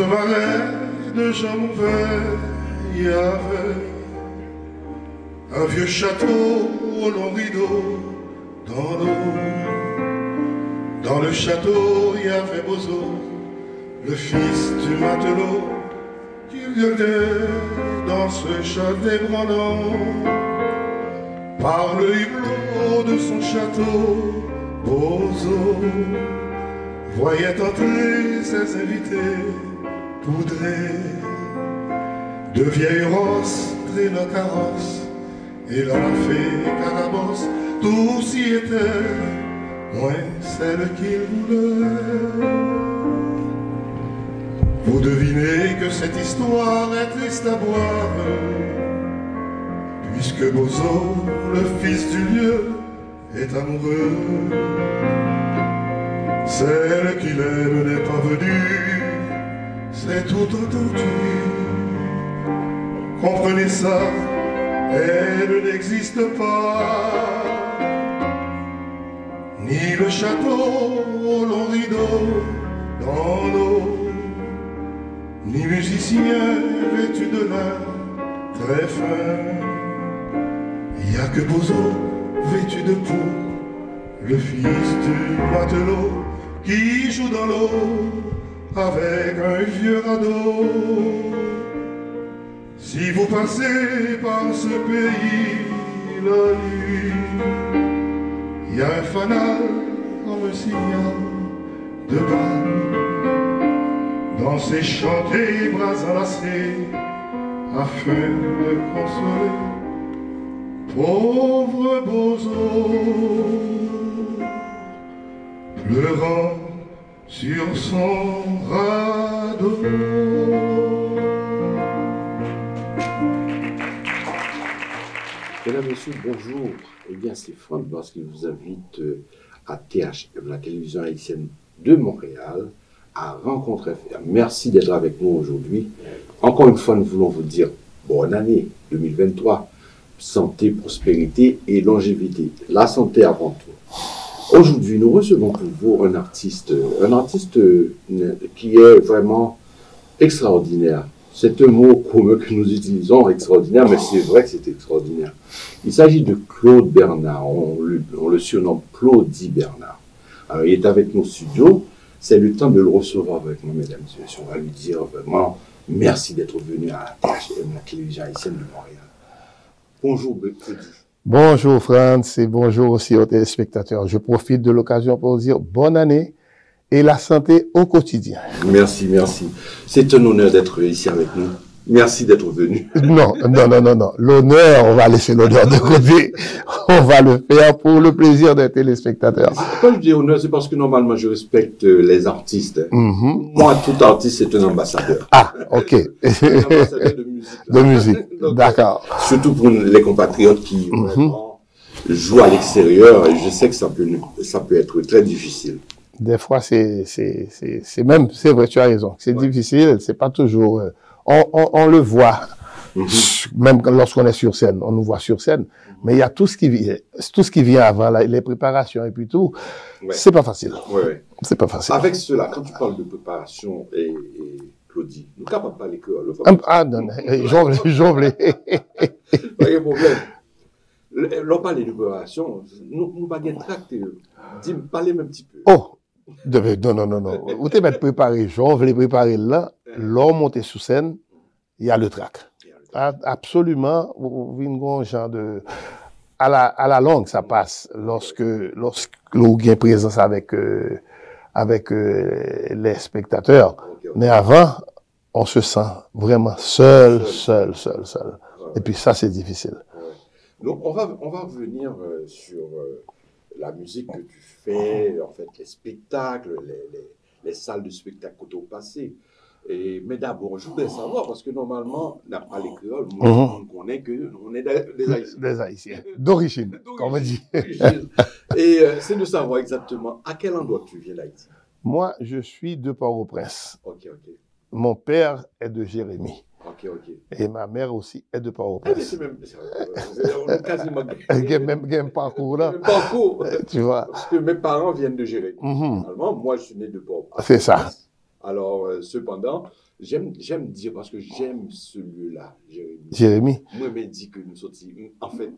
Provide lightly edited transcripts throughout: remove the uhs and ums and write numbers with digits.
marais de Jean Mauvais, il y avait un vieux château au long rideau dans l'eau. Dans le château, il y avait Bozo, le fils du matelot, qui regardait dans ce château ébranlant. Par le hublot de son château, Bozo voyait entrer ses invités poudrés. De vieilles rosses traînant carrosse, et la fée Carabosse, tous y étaient, moins celle qu'il voulait. Vous devinez que cette histoire est triste à boire, puisque Bozo, le fils du lieu, est amoureux. Celle qu'il aime n'est pas venue, c'est tout entendu. Comprenez ça, elle n'existe pas. Ni le château au long rideau dans l'eau, ni musicien vêtu de lin très fin. Il n'y a que Bozo vêtu de peau, le fils du matelot, qui joue dans l'eau avec un vieux radeau. Si vous passez par ce pays la nuit, il y a un fanal comme un signal de balle. Dans ces chantés bras enlacés, afin de consoler pauvre Bozo, pleurant sur son radeau. Mesdames, Messieurs, bonjour. Eh bien, c'est Franck parce qu'il vous invite à THM, la télévision haïtienne de Montréal, à Rencontre FM. Merci d'être avec nous aujourd'hui. Encore une fois, nous voulons vous dire bonne année 2023. Santé, prospérité et longévité. La santé avant tout. Aujourd'hui, nous recevons pour vous un artiste qui est vraiment extraordinaire. C'est un mot commun que nous utilisons, extraordinaire, mais c'est vrai que c'est extraordinaire. Il s'agit de Claude Bernard, on le surnomme Claudie Bernard. Alors, il est avec nos studios, c'est le temps de le recevoir avec nous, mesdames et messieurs. On va lui dire vraiment merci d'être venu à THM, la télévision haïtienne de Montréal. Bonjour, Claudie. Bonjour, Franz, et bonjour aussi aux téléspectateurs. Je profite de l'occasion pour dire bonne année et la santé au quotidien. Merci, merci. C'est un honneur d'être ici avec nous. Merci d'être venu. Non. L'honneur, on va laisser l'honneur de côté. On va le faire pour le plaisir des téléspectateurs. Quand je dis honneur, c'est parce que normalement, je respecte les artistes. Moi, tout artiste, c'est un ambassadeur. Ah, ok. Un ambassadeur de musique. De musique, d'accord. Surtout pour les compatriotes qui vraiment jouent à l'extérieur. Et je sais que ça peut être très difficile. Des fois, c'est vrai, tu as raison. C'est difficile, c'est pas toujours, on le voit, même lorsqu'on est sur scène, on nous voit sur scène, mais il y a tout ce qui vient avant, les préparations et puis tout. C'est pas facile. C'est pas facile. Avec cela, quand tu parles de préparation et Claudie, nous ne capable pas parler que le Ah, non, jongle. Pas de problème. L'on parle de préparation, nous pas de tract. Dis-moi, parlez-moi un petit peu. Oh! Non. Vous t'es préparé, genre, vous les préparer là, l'homme monter sur scène, il y a le trac. Absolument, vous avez un genre de, à la longue, ça passe, lorsque vous avez présence avec les spectateurs. Mais avant, on se sent vraiment seul. Et puis ça, c'est difficile. Donc, on va revenir sur la musique que tu fais, en fait, les spectacles, les salles de spectacle que tu as passées. Mais d'abord, je voudrais savoir, parce que normalement, on n'a pas les créoles, on connaît qu'on est des Haïtiens. Des Haïtiens. D'origine, comme on dit. Et c'est de savoir exactement à quel endroit tu viens d'Haïti. Moi, je suis de Port-au-Prince. Ok. Mon père est de Jérémie. Ok. Et ma mère aussi est de Port-au-Prince. C'est même, on est quasiment même parcours là. Même parcours. Tu vois. Parce que mes parents viennent de Jérémie. Normalement, moi, je suis né de Port-au-Prince. C'est ça. Alors, cependant, J'aime dire parce que j'aime ce lieu-là, Jérémy. Jérémy. Moi, je dis que nous sommes, en fait,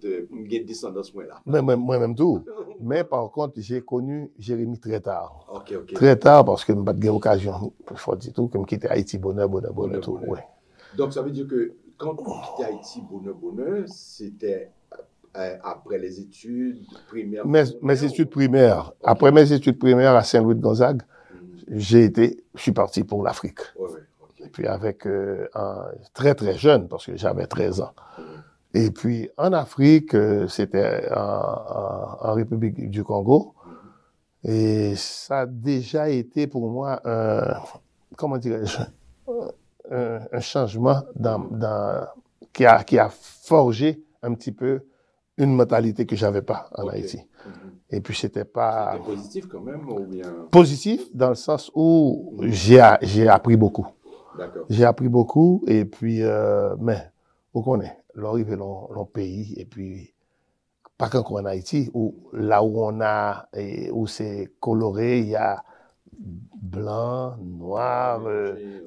j'ai descendance moi là. Moi-même tout. Mais par contre, j'ai connu Jérémy très tard. Ok, ok. Très tard parce que je n'ai pas eu l'occasion, il faut dire tout, comme quitter Haïti, bonheur, tout. Ouais. Donc, ça veut dire que quand tu quittais Haïti, bonheur, c'était après les études primaires. Mes études primaires. Okay. Après mes études primaires à Saint-Louis-de-Gonzague, je suis parti pour l'Afrique. Ouais, okay. Et puis avec très très jeune, parce que j'avais 13 ans. Et puis en Afrique, c'était en République du Congo. Et ça a déjà été pour moi comment dirais-je, un changement qui a forgé un petit peu une mentalité que j'avais pas en Haïti. Et puis c'était pas... C'était positif quand même ou bien... Positif dans le sens où j'ai appris beaucoup. D'accord. J'ai appris beaucoup et puis, mais, vous connaissez, l'arrivée dans le pays et puis, pas qu'encore en Haïti, où là où c'est coloré, il y a blanc, noir,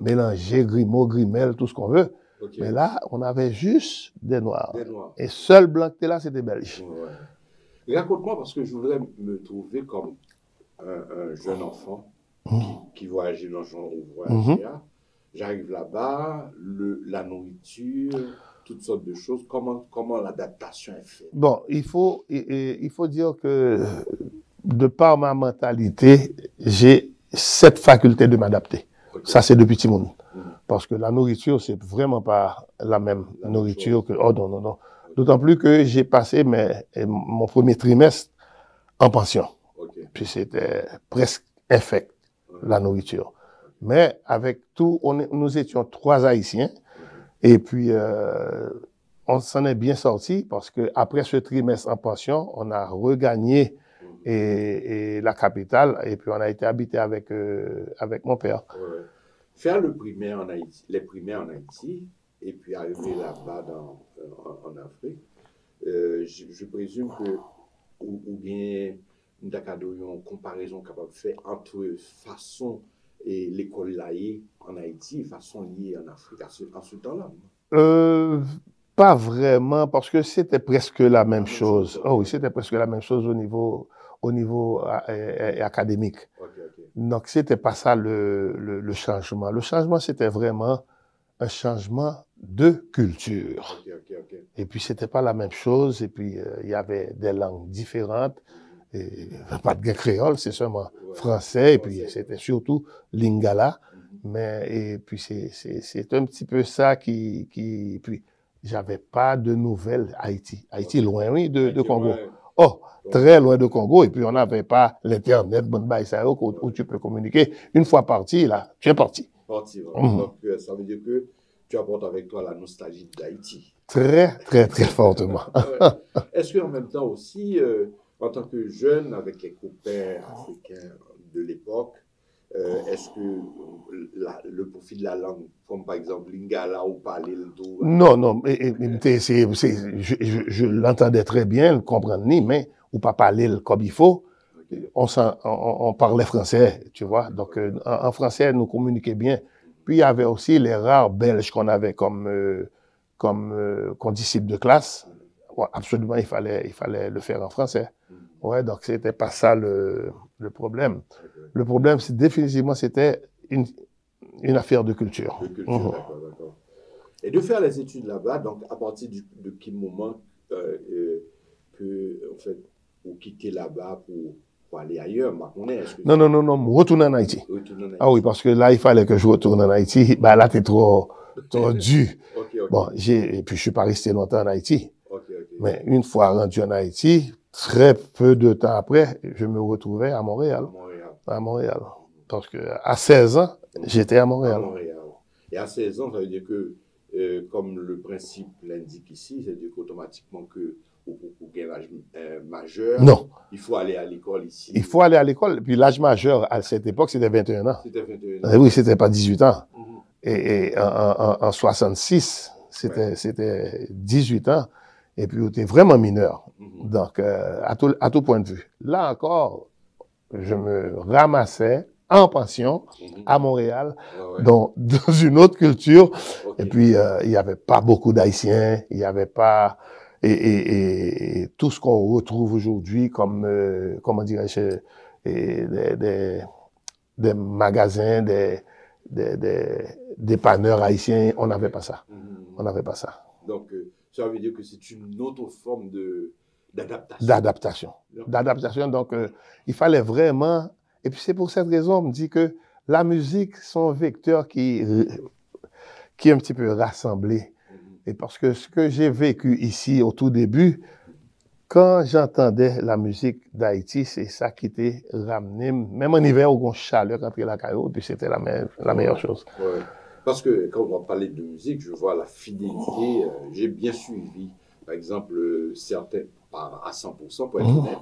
mélangé, grimaud, grimel, tout ce qu'on veut. Okay. Mais là, on avait juste des noirs. Et seul blanc qui était là, c'était belge. Ouais. Raconte-moi, parce que je voudrais me trouver comme un jeune enfant qui voyageait dans le genre où voyageait. J'arrive là-bas, la nourriture, toutes sortes de choses. Comment l'adaptation est faite? Bon, il faut dire que de par ma mentalité, j'ai cette faculté de m'adapter. Okay. Ça, c'est depuis petit monde. Parce que la nourriture, c'est vraiment pas la même nourriture que... Oh non, non, non. D'autant plus que j'ai passé mon premier trimestre en pension. Okay. Puis c'était presque infect, la nourriture. Mais avec tout, nous étions 3 Haïtiens. Et puis, on s'en est bien sorti parce que après ce trimestre en pension, on a regagné et la capitale. Et puis, on a été habité avec mon père. Ouais. Faire les primaires en Haïti, et puis arriver là-bas en Afrique, je présume que, ou bien, nous avons une comparaison capable de faire entre façon et l'école laïque en Haïti et façon liée en Afrique à ce temps-là. Pas vraiment, parce que c'était presque la même chose. Oh oui, c'était presque la même chose au niveau académique. Okay. Donc, c'était pas ça le changement. Le changement, c'était vraiment un changement de culture. Okay. Et puis, c'était pas la même chose. Et puis, il y avait des langues différentes. Et, pas de créole, c'est seulement français. Et puis, c'était surtout lingala. Et puis, c'est un petit peu ça puis, j'avais pas de nouvelles Haïti. Haïti, loin, oui, de Congo. Oh, très loin de Congo. Et puis, on n'avait pas l'Internet, où tu peux communiquer. Une fois parti, là, tu es parti. Donc, ça veut dire que tu apportes avec toi la nostalgie d'Haïti. Très, très, très fortement. Est-ce qu'en même temps aussi, en tant que jeune, avec les copains africains de l'époque, est-ce que le profil de la langue, comme par exemple lingala ou parler le tout? Non, je l'entendais très bien, le comprendre ni, mais ou pas parler comme il faut. Okay. On parlait français, tu vois. Donc en français, nous communiquions bien. Puis il y avait aussi les rares Belges qu'on avait comme condisciples de classe. Ouais, absolument, il fallait le faire en français. Ouais, donc c'était pas ça le problème. Le problème, c'est définitivement, c'était une affaire de culture. D'accord. Et de faire les études là-bas, donc à partir de quel moment en fait, vous quittez là-bas pour aller ailleurs, Non, retourner en Haïti. Ah oui, parce que là, il fallait que je retourne en Haïti. Ben là, t'es trop dur. Okay. Bon, et puis je suis pas resté longtemps en Haïti. Okay. Mais une fois rendu en Haïti, très peu de temps après, je me retrouvais à Montréal. Parce que à 16 ans, j'étais à Montréal. Et à 16 ans, ça veut dire que, comme le principe l'indique ici, c'est-à-dire qu'automatiquement que pour l'âge majeur, non. Il faut aller à l'école ici. Il faut aller à l'école. Puis l'âge majeur, à cette époque, c'était 21 ans. C'était 21 ans. Oui, c'était pas 18 ans. Et en 66, c'était 18 ans. Et puis, on était vraiment mineur. Donc, à tout point de vue. Là encore, je me ramassais en pension à Montréal, Ah ouais. dans une autre culture. Ok. Et puis, il n'y avait pas beaucoup d'Haïtiens, il n'y avait pas... Et tout ce qu'on retrouve aujourd'hui comme, comment dirais-je, des magasins, des dépanneurs haïtiens, on n'avait pas ça. On n'avait pas ça. Donc, ça veut dire que c'est une autre forme d'adaptation. D'adaptation. Donc, il fallait vraiment... Et puis, c'est pour cette raison, on me dit que la musique, c'est un vecteur qui est un petit peu rassemblé. Et parce que ce que j'ai vécu ici au tout début, quand j'entendais la musique d'Haïti, c'est ça qui était ramené, même en hiver, au grand chaleur quand il y a la caillou, puis c'était la meilleure chose. Ouais. Parce que quand on va parler de musique, je vois la fidélité. J'ai bien suivi, par exemple, certains, pas à 100% pour être honnête,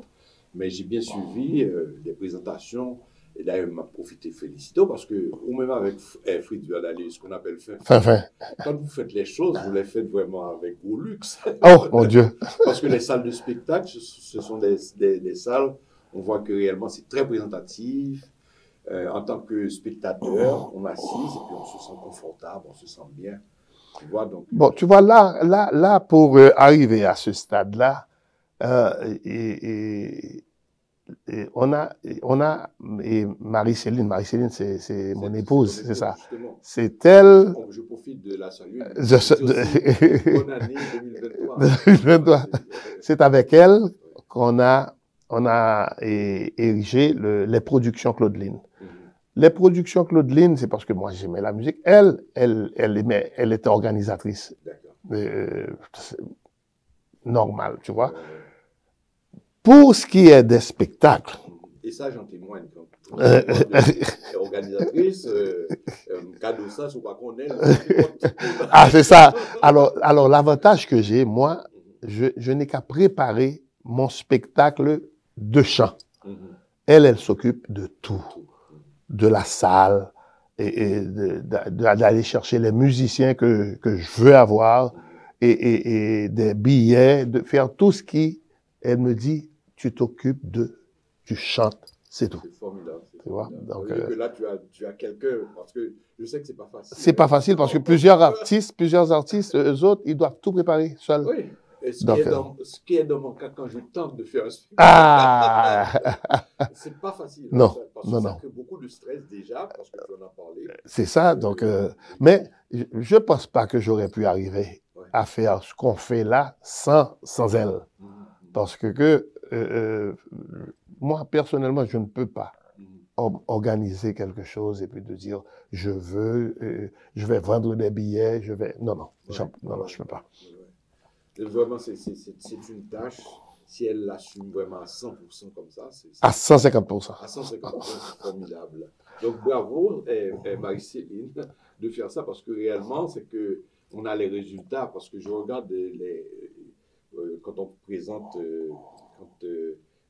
mais j'ai bien suivi des présentations. Et d'ailleurs, m'a profité félicito parce que, ou même avec Fritz Verdali, ce qu'on appelle fin. Quand vous faites les choses, vous les faites vraiment avec gros luxe. Oh, mon Dieu! Parce que les salles de spectacle, ce sont des salles, on voit que réellement c'est très présentatif. En tant que spectateur, on assise et puis on se sent confortable, on se sent bien. Tu vois, donc. Bon, tu vois, là pour arriver à ce stade-là, et on a Marie-Céline, c'est mon épouse, c'est ça. C'est elle. Je profite de la saluer. Bonne année 2023. C'est avec elle qu'on a érigé les productions Claudeline. Les productions Claudeline, c'est parce que moi j'aimais la musique. Elle était organisatrice. Normal, tu vois. Pour ce qui est des spectacles. Et ça, j'en témoigne. Organisatrice, cadeau ça, c'est pas qu'on est. Ah, c'est ça. Alors l'avantage que j'ai, moi, je n'ai qu'à préparer mon spectacle de chant. Elle s'occupe de tout. De la salle, et d'aller chercher les musiciens que je veux avoir, et des billets, de faire tout ce qui, elle me dit, tu t'occupes tu chantes, c'est tout. C'est formidable. Tu vois? Donc, que là, tu as quelqu'un, parce que je sais que c'est pas facile. C'est pas facile parce que plusieurs artistes, eux autres, ils doivent tout préparer seuls. Oui. Et ce qui est dans mon cas quand je tente de faire un spectacle. Ah! C'est pas facile. Non, parce que ça crée beaucoup de stress déjà, parce que tu en as parlé. C'est ça, donc, mais je pense pas que j'aurais pu arriver à faire ce qu'on fait là sans elle. Parce que moi, personnellement, je ne peux pas organiser quelque chose et puis de dire, je vais vendre des billets, non, je peux pas. Vraiment, c'est une tâche, si elle l'assume vraiment à 100% comme ça. À 150%. À 150%, c'est formidable. Donc, bravo, Marie-Céline, de faire ça, parce que réellement, c'est qu'on a les résultats, parce que je regarde quand on présente, quand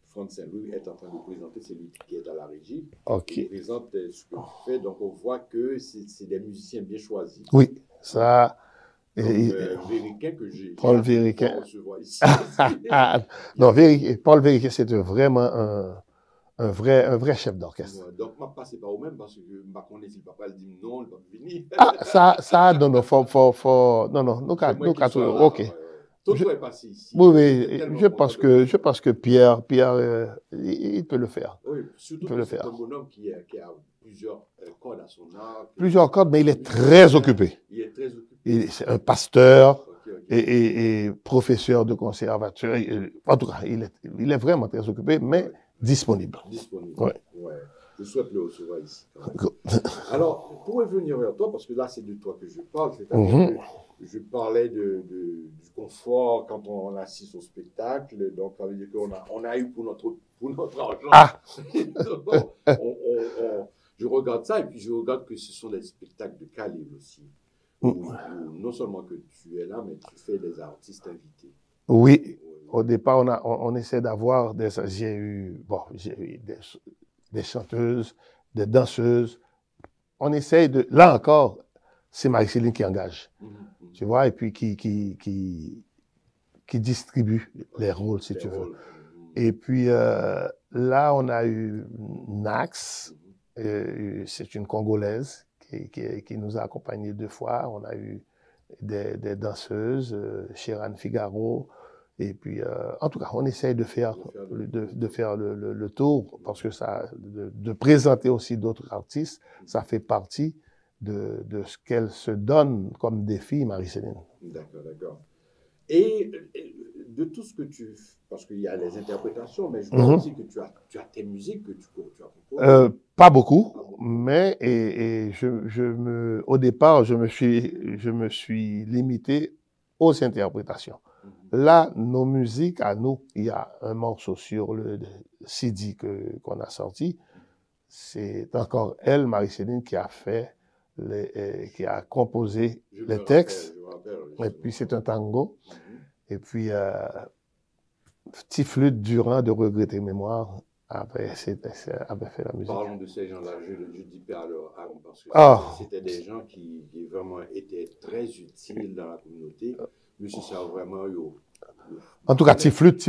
Franck Saint-Louis est en train de présenter, c'est lui qui est à la régie. Ok. Il présente ce que tu fais, donc on voit que c'est des musiciens bien choisis. Oui, ça... Vériquet que j'ai Paul Vériquet. Ici. Non, Paul Vériquet, c'est vraiment un vrai chef d'orchestre. Ouais, donc, je ne passe pas au même parce que je ne connais pas si le papa le dit non, il va venir. Ah, non, ok. Tout est passé ici. Oui, je pense que Pierre, il peut le faire. Oui, surtout que c'est un bonhomme qui a plusieurs cordes à son arc. Plusieurs cordes, mais il est très occupé. Il est très occupé. C'est un pasteur et professeur de conservatoire. En tout cas, il est vraiment très occupé, mais disponible. Disponible. Ouais. Je souhaite le recevoir ici. Alors, pour revenir vers toi, parce que là, c'est de toi que je parle, c'est-à-dire que je parlais du confort quand on assiste au spectacle, donc ça veut dire qu'on a eu pour notre argent. Ah. Je regarde ça et puis je regarde que ce sont des spectacles de calibre aussi. Où non seulement que tu es là, mais tu fais des artistes invités. Oui. Au départ, on essaie d'avoir j'ai eu des chanteuses, des danseuses. On essaye là encore, c'est Marie-Céline qui engage. Tu vois, et puis qui distribue les rôles, si tu veux. Et puis là, on a eu Nax, C'est une Congolaise qui nous a accompagnés 2 fois. On a eu des danseuses, Chiran Figaro. Et puis, en tout cas, on essaye de faire le tour parce que de présenter aussi d'autres artistes, ça fait partie de ce qu'elle se donne comme défi, Marie-Céline. D'accord, d'accord. Et de tout ce que parce qu'il y a les interprétations, mais je vois aussi que tu as tes musiques que tu as composées. Pas beaucoup, mais au départ, je me suis limité aux interprétations. Là, nos musiques, à nous, il y a un morceau sur le CD qu'on a sorti. C'est encore elle, Marie-Céline, qui a composé les textes. Et puis, c'est un tango. Et puis, Petit Flûte Durand de Regretter Mémoire avait fait la musique. Parlons de ces gens-là, je dis pas alors, parce que c'était des gens qui vraiment étaient très utiles dans la communauté. Monsieur, ça a vraiment eu. En tout cas, Petit Flûte,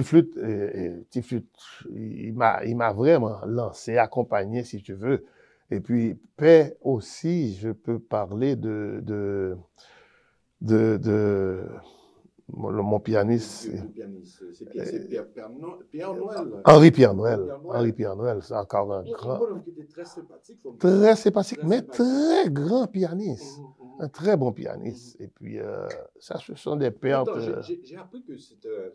il m'a vraiment lancé, accompagné, si tu veux. Et puis, paix aussi, je peux parler de mon pianiste. C'est Pierre Noël. Henri Pierre Noël, c'est encore un grand. Très sympathique, mais très grand pianiste. Un très bon pianiste. Et puis, ça, ce sont des pertes. J'ai appris que c'était un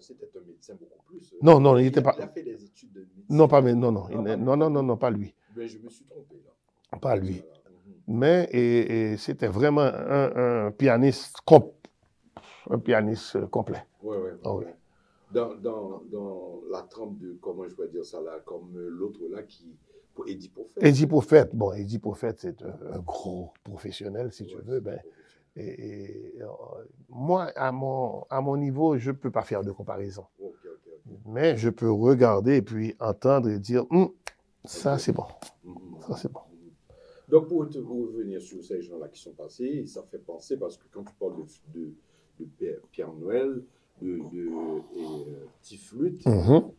médecin beaucoup plus. Non, il n'était pas. Il a fait des études de médecine. Non, pas lui. Mais je me suis trompé là. Pas lui. Mais c'était vraiment un pianiste complet. Oui. Dans la trempe de, comment je pourrais dire ça là, comme l'autre là Eddie Prophète. Eddie Prophète, c'est un gros professionnel, si tu veux. Moi, à mon niveau, je ne peux pas faire de comparaison. Mais je peux regarder et puis entendre et dire, ça c'est bon. Ça c'est bon. Donc, pour revenir sur ces gens-là qui sont passés, ça fait penser, parce que quand tu parles de Pierre Noël, de Petit Flûte,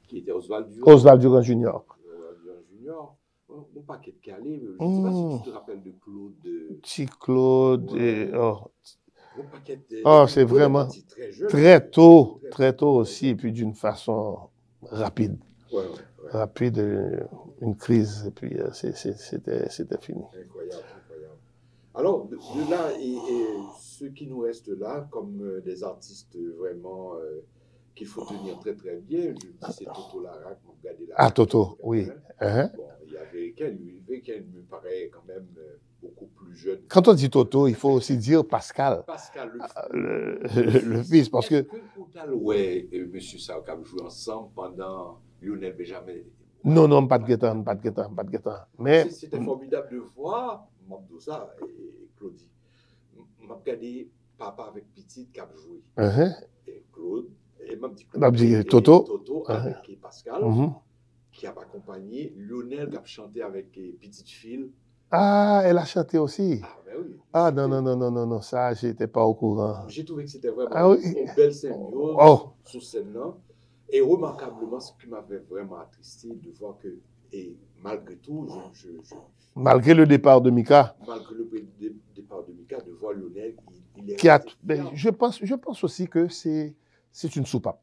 qui était Oswald Durand. Oswald Durand Junior. Mon paquet de calé, je ne sais pas si tu te rappelles de Claude. Petit Claude. C'est vraiment très tôt aussi, et puis d'une façon rapide. Rapide, une crise, et puis c'était fini. Incroyable. Alors, de là, et ceux qui nous restent là, comme des artistes vraiment qu'il faut tenir très très bien, je dis c'est Toto Larac, Toto, oui. Bon, il y avait quelqu'un me paraît quand même beaucoup plus jeune. Quand on dit Toto, il faut aussi dire Pascal. Pascal, le fils, parce que... Oui, monsieur Saouk a joué ensemble pendant Lionel Benjamin. Non, pas de guettant. Mais... C'était formidable de voir Mabdoussa et Claudie. M'a regardé papa avec petite qui a joué. Et Claude, et m'a dit Toto avec Pascal, qui a accompagné Lionel qui a chanté avec petite fille. Ah, elle a chanté aussi. Ah, ben oui. Ah, non, ça, j'étais pas au courant. J'ai trouvé que c'était vraiment une belle symbiose sur scène-là. Et remarquablement, ce qui m'avait vraiment attristé de voir que, et malgré tout, malgré le départ de Mika. Malgré le départ de Mika, de voir Lionel, je pense aussi que c'est une soupape.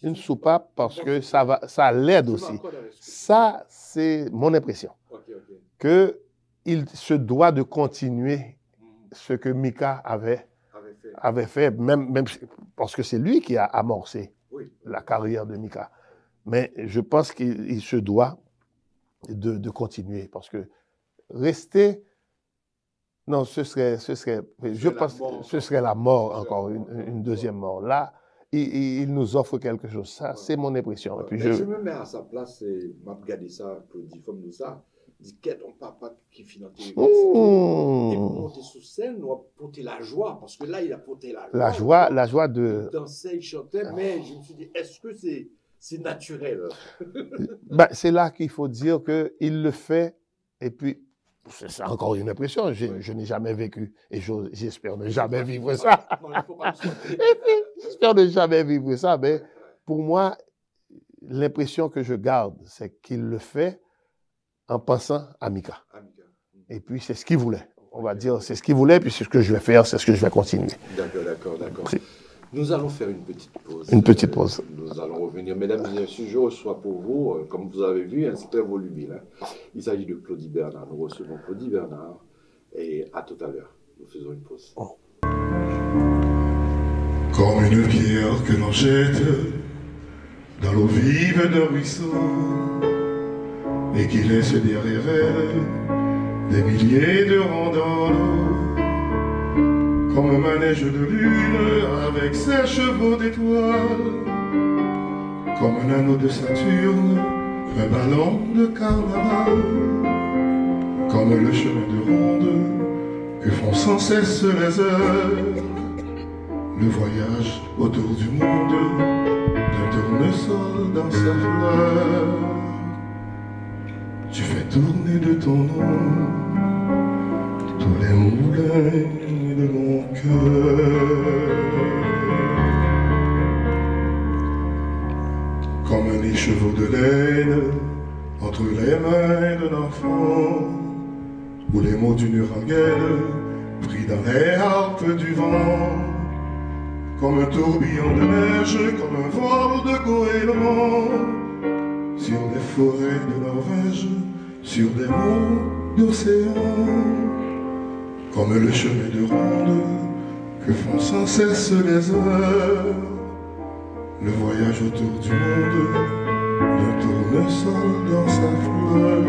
Une soupape parce que ça l'aide aussi. Ça, c'est mon impression. Qu'il se doit de continuer ce que Mika avait fait, même parce que c'est lui qui a amorcé la carrière de Mika. Mais je pense qu'il se doit de continuer parce que rester, non, ce serait la mort encore, une deuxième mort. Là, il nous offre quelque chose. Ça, c'est mon impression. Et puis je me mets à sa place et m'a regardé ça, Claudie, comme nous ça. Dit qu'est ton papa qui finit et pour monter sur scène, on va porter la joie, parce que là, il a porté la joie. La joie de... Il dansait, il chantait, mais je me suis dit, est-ce que c'est naturel? C'est là qu'il faut dire qu'il le fait, et puis, c'est encore une impression, je n'ai jamais vécu, et j'espère ne jamais vivre ça. Non, il faut pas j'espère ne jamais vivre ça, mais pour moi, l'impression que je garde, c'est qu'il le fait en pensant à Mika. Et puis, c'est ce qu'il voulait. On va dire, c'est ce qu'il voulait, puis c'est ce que je vais faire, c'est ce que je vais continuer. D'accord. Nous allons faire une petite pause. Une petite pause. Nous allons revenir. Mesdames et messieurs, je reçois pour vous, comme vous avez vu, c'est très volubile. Il s'agit de Claudie Bernard. Nous recevons Claudie Bernard. Et à tout à l'heure. Nous faisons une pause. Comme une pierre que l'on jette dans l'eau vive d'un ruisseau et qui laisse derrière elle des milliers de rangs dans l'eau. Comme un manège de lune avec ses chevaux d'étoiles, comme un anneau de Saturne, un ballon de carnaval, comme le chemin de ronde que font sans cesse les heures, le voyage autour du monde d'un tournesol dans sa fleur. Tu fais tourner de ton nom tous les moulins de mon cœur, comme un écheveau de laine entre les mains d'un enfant, ou les mots d'une rengaine pris dans les harpes du vent, comme un tourbillon de neige, comme un vol de goéland, sur des forêts de Norvège, sur des monts d'océan. Comme le chemin de ronde que font sans cesse les heures, le voyage autour du monde d'un tournesol dans sa fleur.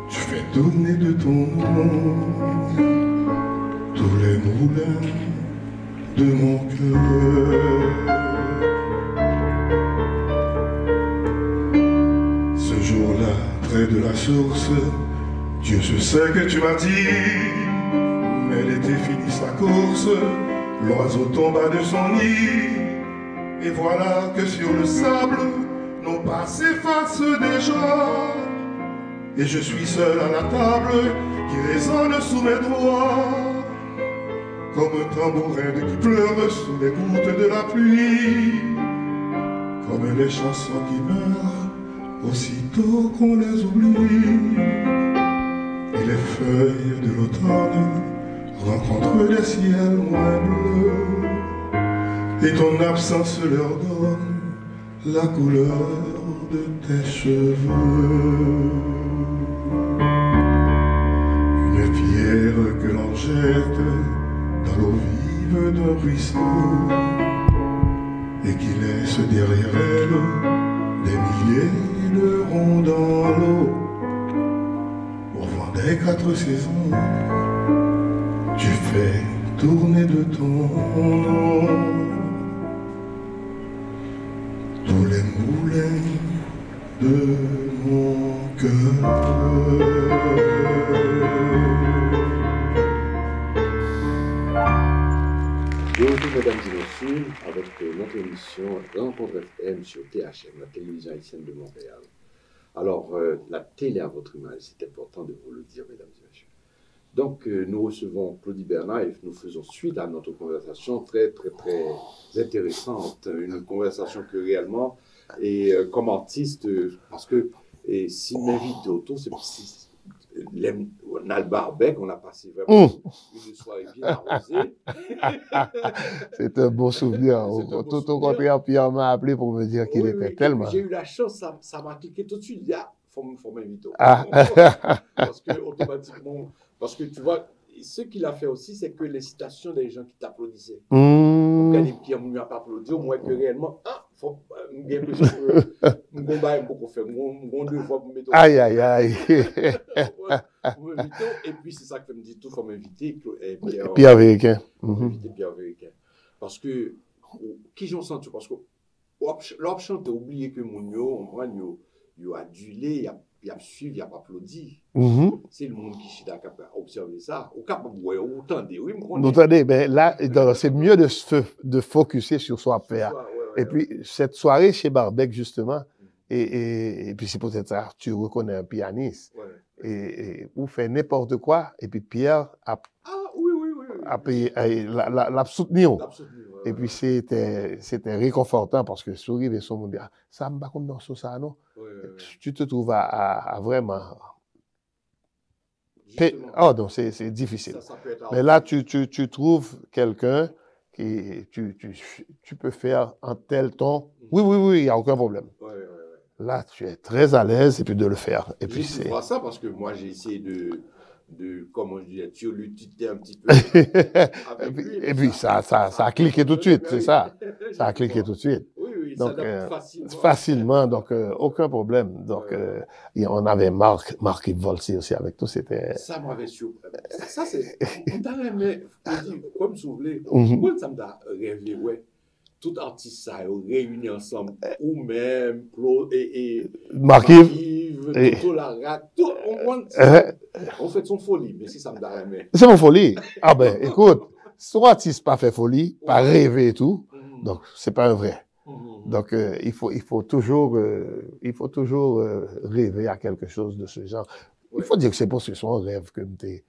Tu fais tourner de ton nom tous les moulins de mon cœur. Ce jour-là, près de la source, Dieu, je sais que tu m'as dit, mais l'été finit sa course, l'oiseau tomba de son nid, et voilà que sur le sable, nos pas s'effacent déjà, et je suis seul à la table qui résonne sous mes doigts, comme un tambourin qui pleure sous les gouttes de la pluie, comme les chansons qui meurent aussitôt qu'on les oublie. Et les feuilles de l'automne rencontrent des ciels moins bleus, et ton absence leur donne la couleur de tes cheveux. Une pierre que l'on jette dans l'eau vive d'un ruisseau et qui laisse derrière elle des milliers de ronds dans l'eau. Au vent des 4 saisons, tu fais tourner de ton nom tous les moulins de mon cœur. Bonjour mesdames et messieurs, avec notre émission Rencontre FM sur THM, la télévision haïtienne de Montréal. Alors, la télé à votre image, c'est important de vous le dire, mesdames et messieurs. Donc, nous recevons Claudie Bernard et nous faisons suite à notre conversation très intéressante. Une conversation que réellement, et comme artiste, parce que s'il m'invite autour, c'est parce que on a le Barbec, on a passé vraiment une soirée bien arrosée. C'est un beau souvenir. Tout au contraire, Pierre m'a appelé pour me dire qu'il était tellement... J'ai eu la chance, ça m'a cliqué tout de suite. Il y a, faut m'inviter. Parce que automatiquement, parce que tu vois, ce qu'il a fait aussi, c'est que les citations des gens qui t'applaudissaient. Quand les Pierre ne m'ont pas applaudi, au moins que réellement, faut bien que aïe. Et puis c'est ça que me dit tout, il faut m'inviter Pierre Véhéquin. Pierre Véhéquin. Parce que, qui j'en sens, parce que l'option, tu as oublié que mon yo adulé, il a suivi, il a applaudi. C'est le monde qui a observé ça. Au cap, vous entendez, oui, vous entendez, mais là, c'est mieux de focuser sur soi faire. Et puis, cette soirée chez Barbec, justement, et puis c'est peut-être ça, tu reconnais un pianiste, et vous faites n'importe quoi, et puis Pierre a payé, l'a soutenu. Et puis c'était réconfortant parce que sourire et son monde, ça me bat comme dans ça, non? Tu te trouves à vraiment Oh non, c'est difficile. Ça peut être Mais là, tu trouves quelqu'un qui tu peux faire un tel ton. Oui, il n'y a aucun problème. Ouais. Là, tu es très à l'aise et puis de le faire. Et puis c'est. Vois ça parce que moi, j'ai essayé de comment je dirais, tu lutter un petit peu. Avec lui, et puis ça a cliqué tout de suite, c'est ça. Ça a cliqué tout de suite. Oui, donc, facilement. Facilement, donc aucun problème. Donc, on avait Marc-Yves Volsi aussi avec tout, c'était... Ça m'avait surpris. Ça, c'est... On t'a aimé, comme vous voulez, ça m'a rêvé, ouais. Tout artiste ça réunis ensemble, ou même Claude et Marc-Yves, Toto Lara, tout on fait son folie, mais si ça me donne aimé. C'est mon folie. Ah ben, écoute, son artiste pas fait folie, pas rêver et tout, donc c'est pas un vrai. Donc il faut toujours rêver à quelque chose de ce genre. Il faut dire que c'est pour ce son rêve que m'était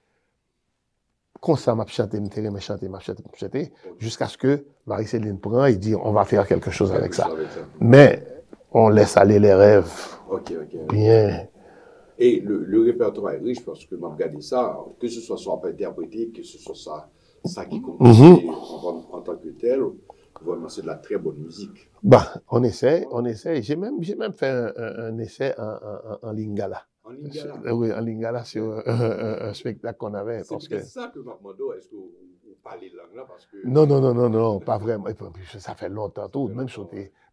constamment chanter, jusqu'à ce que Marie-Céline prend et dit on va faire quelque chose avec ça. Mais on laisse aller les rêves. Ok. Bien. Et le répertoire est riche parce que m'a regardé ça, que ce soit pas interprété, que ce soit ça qui compte en tant que tel, vraiment c'est de la très bonne musique. Bah, on essaie. J'ai même fait un essai en lingala. En lingala? Oui, en lingala sur un spectacle qu'on avait. C'est peut-être ça que m'a demandé, est-ce que vous parlez langue là parce que... Non, pas vraiment. Ça fait longtemps tout. Même si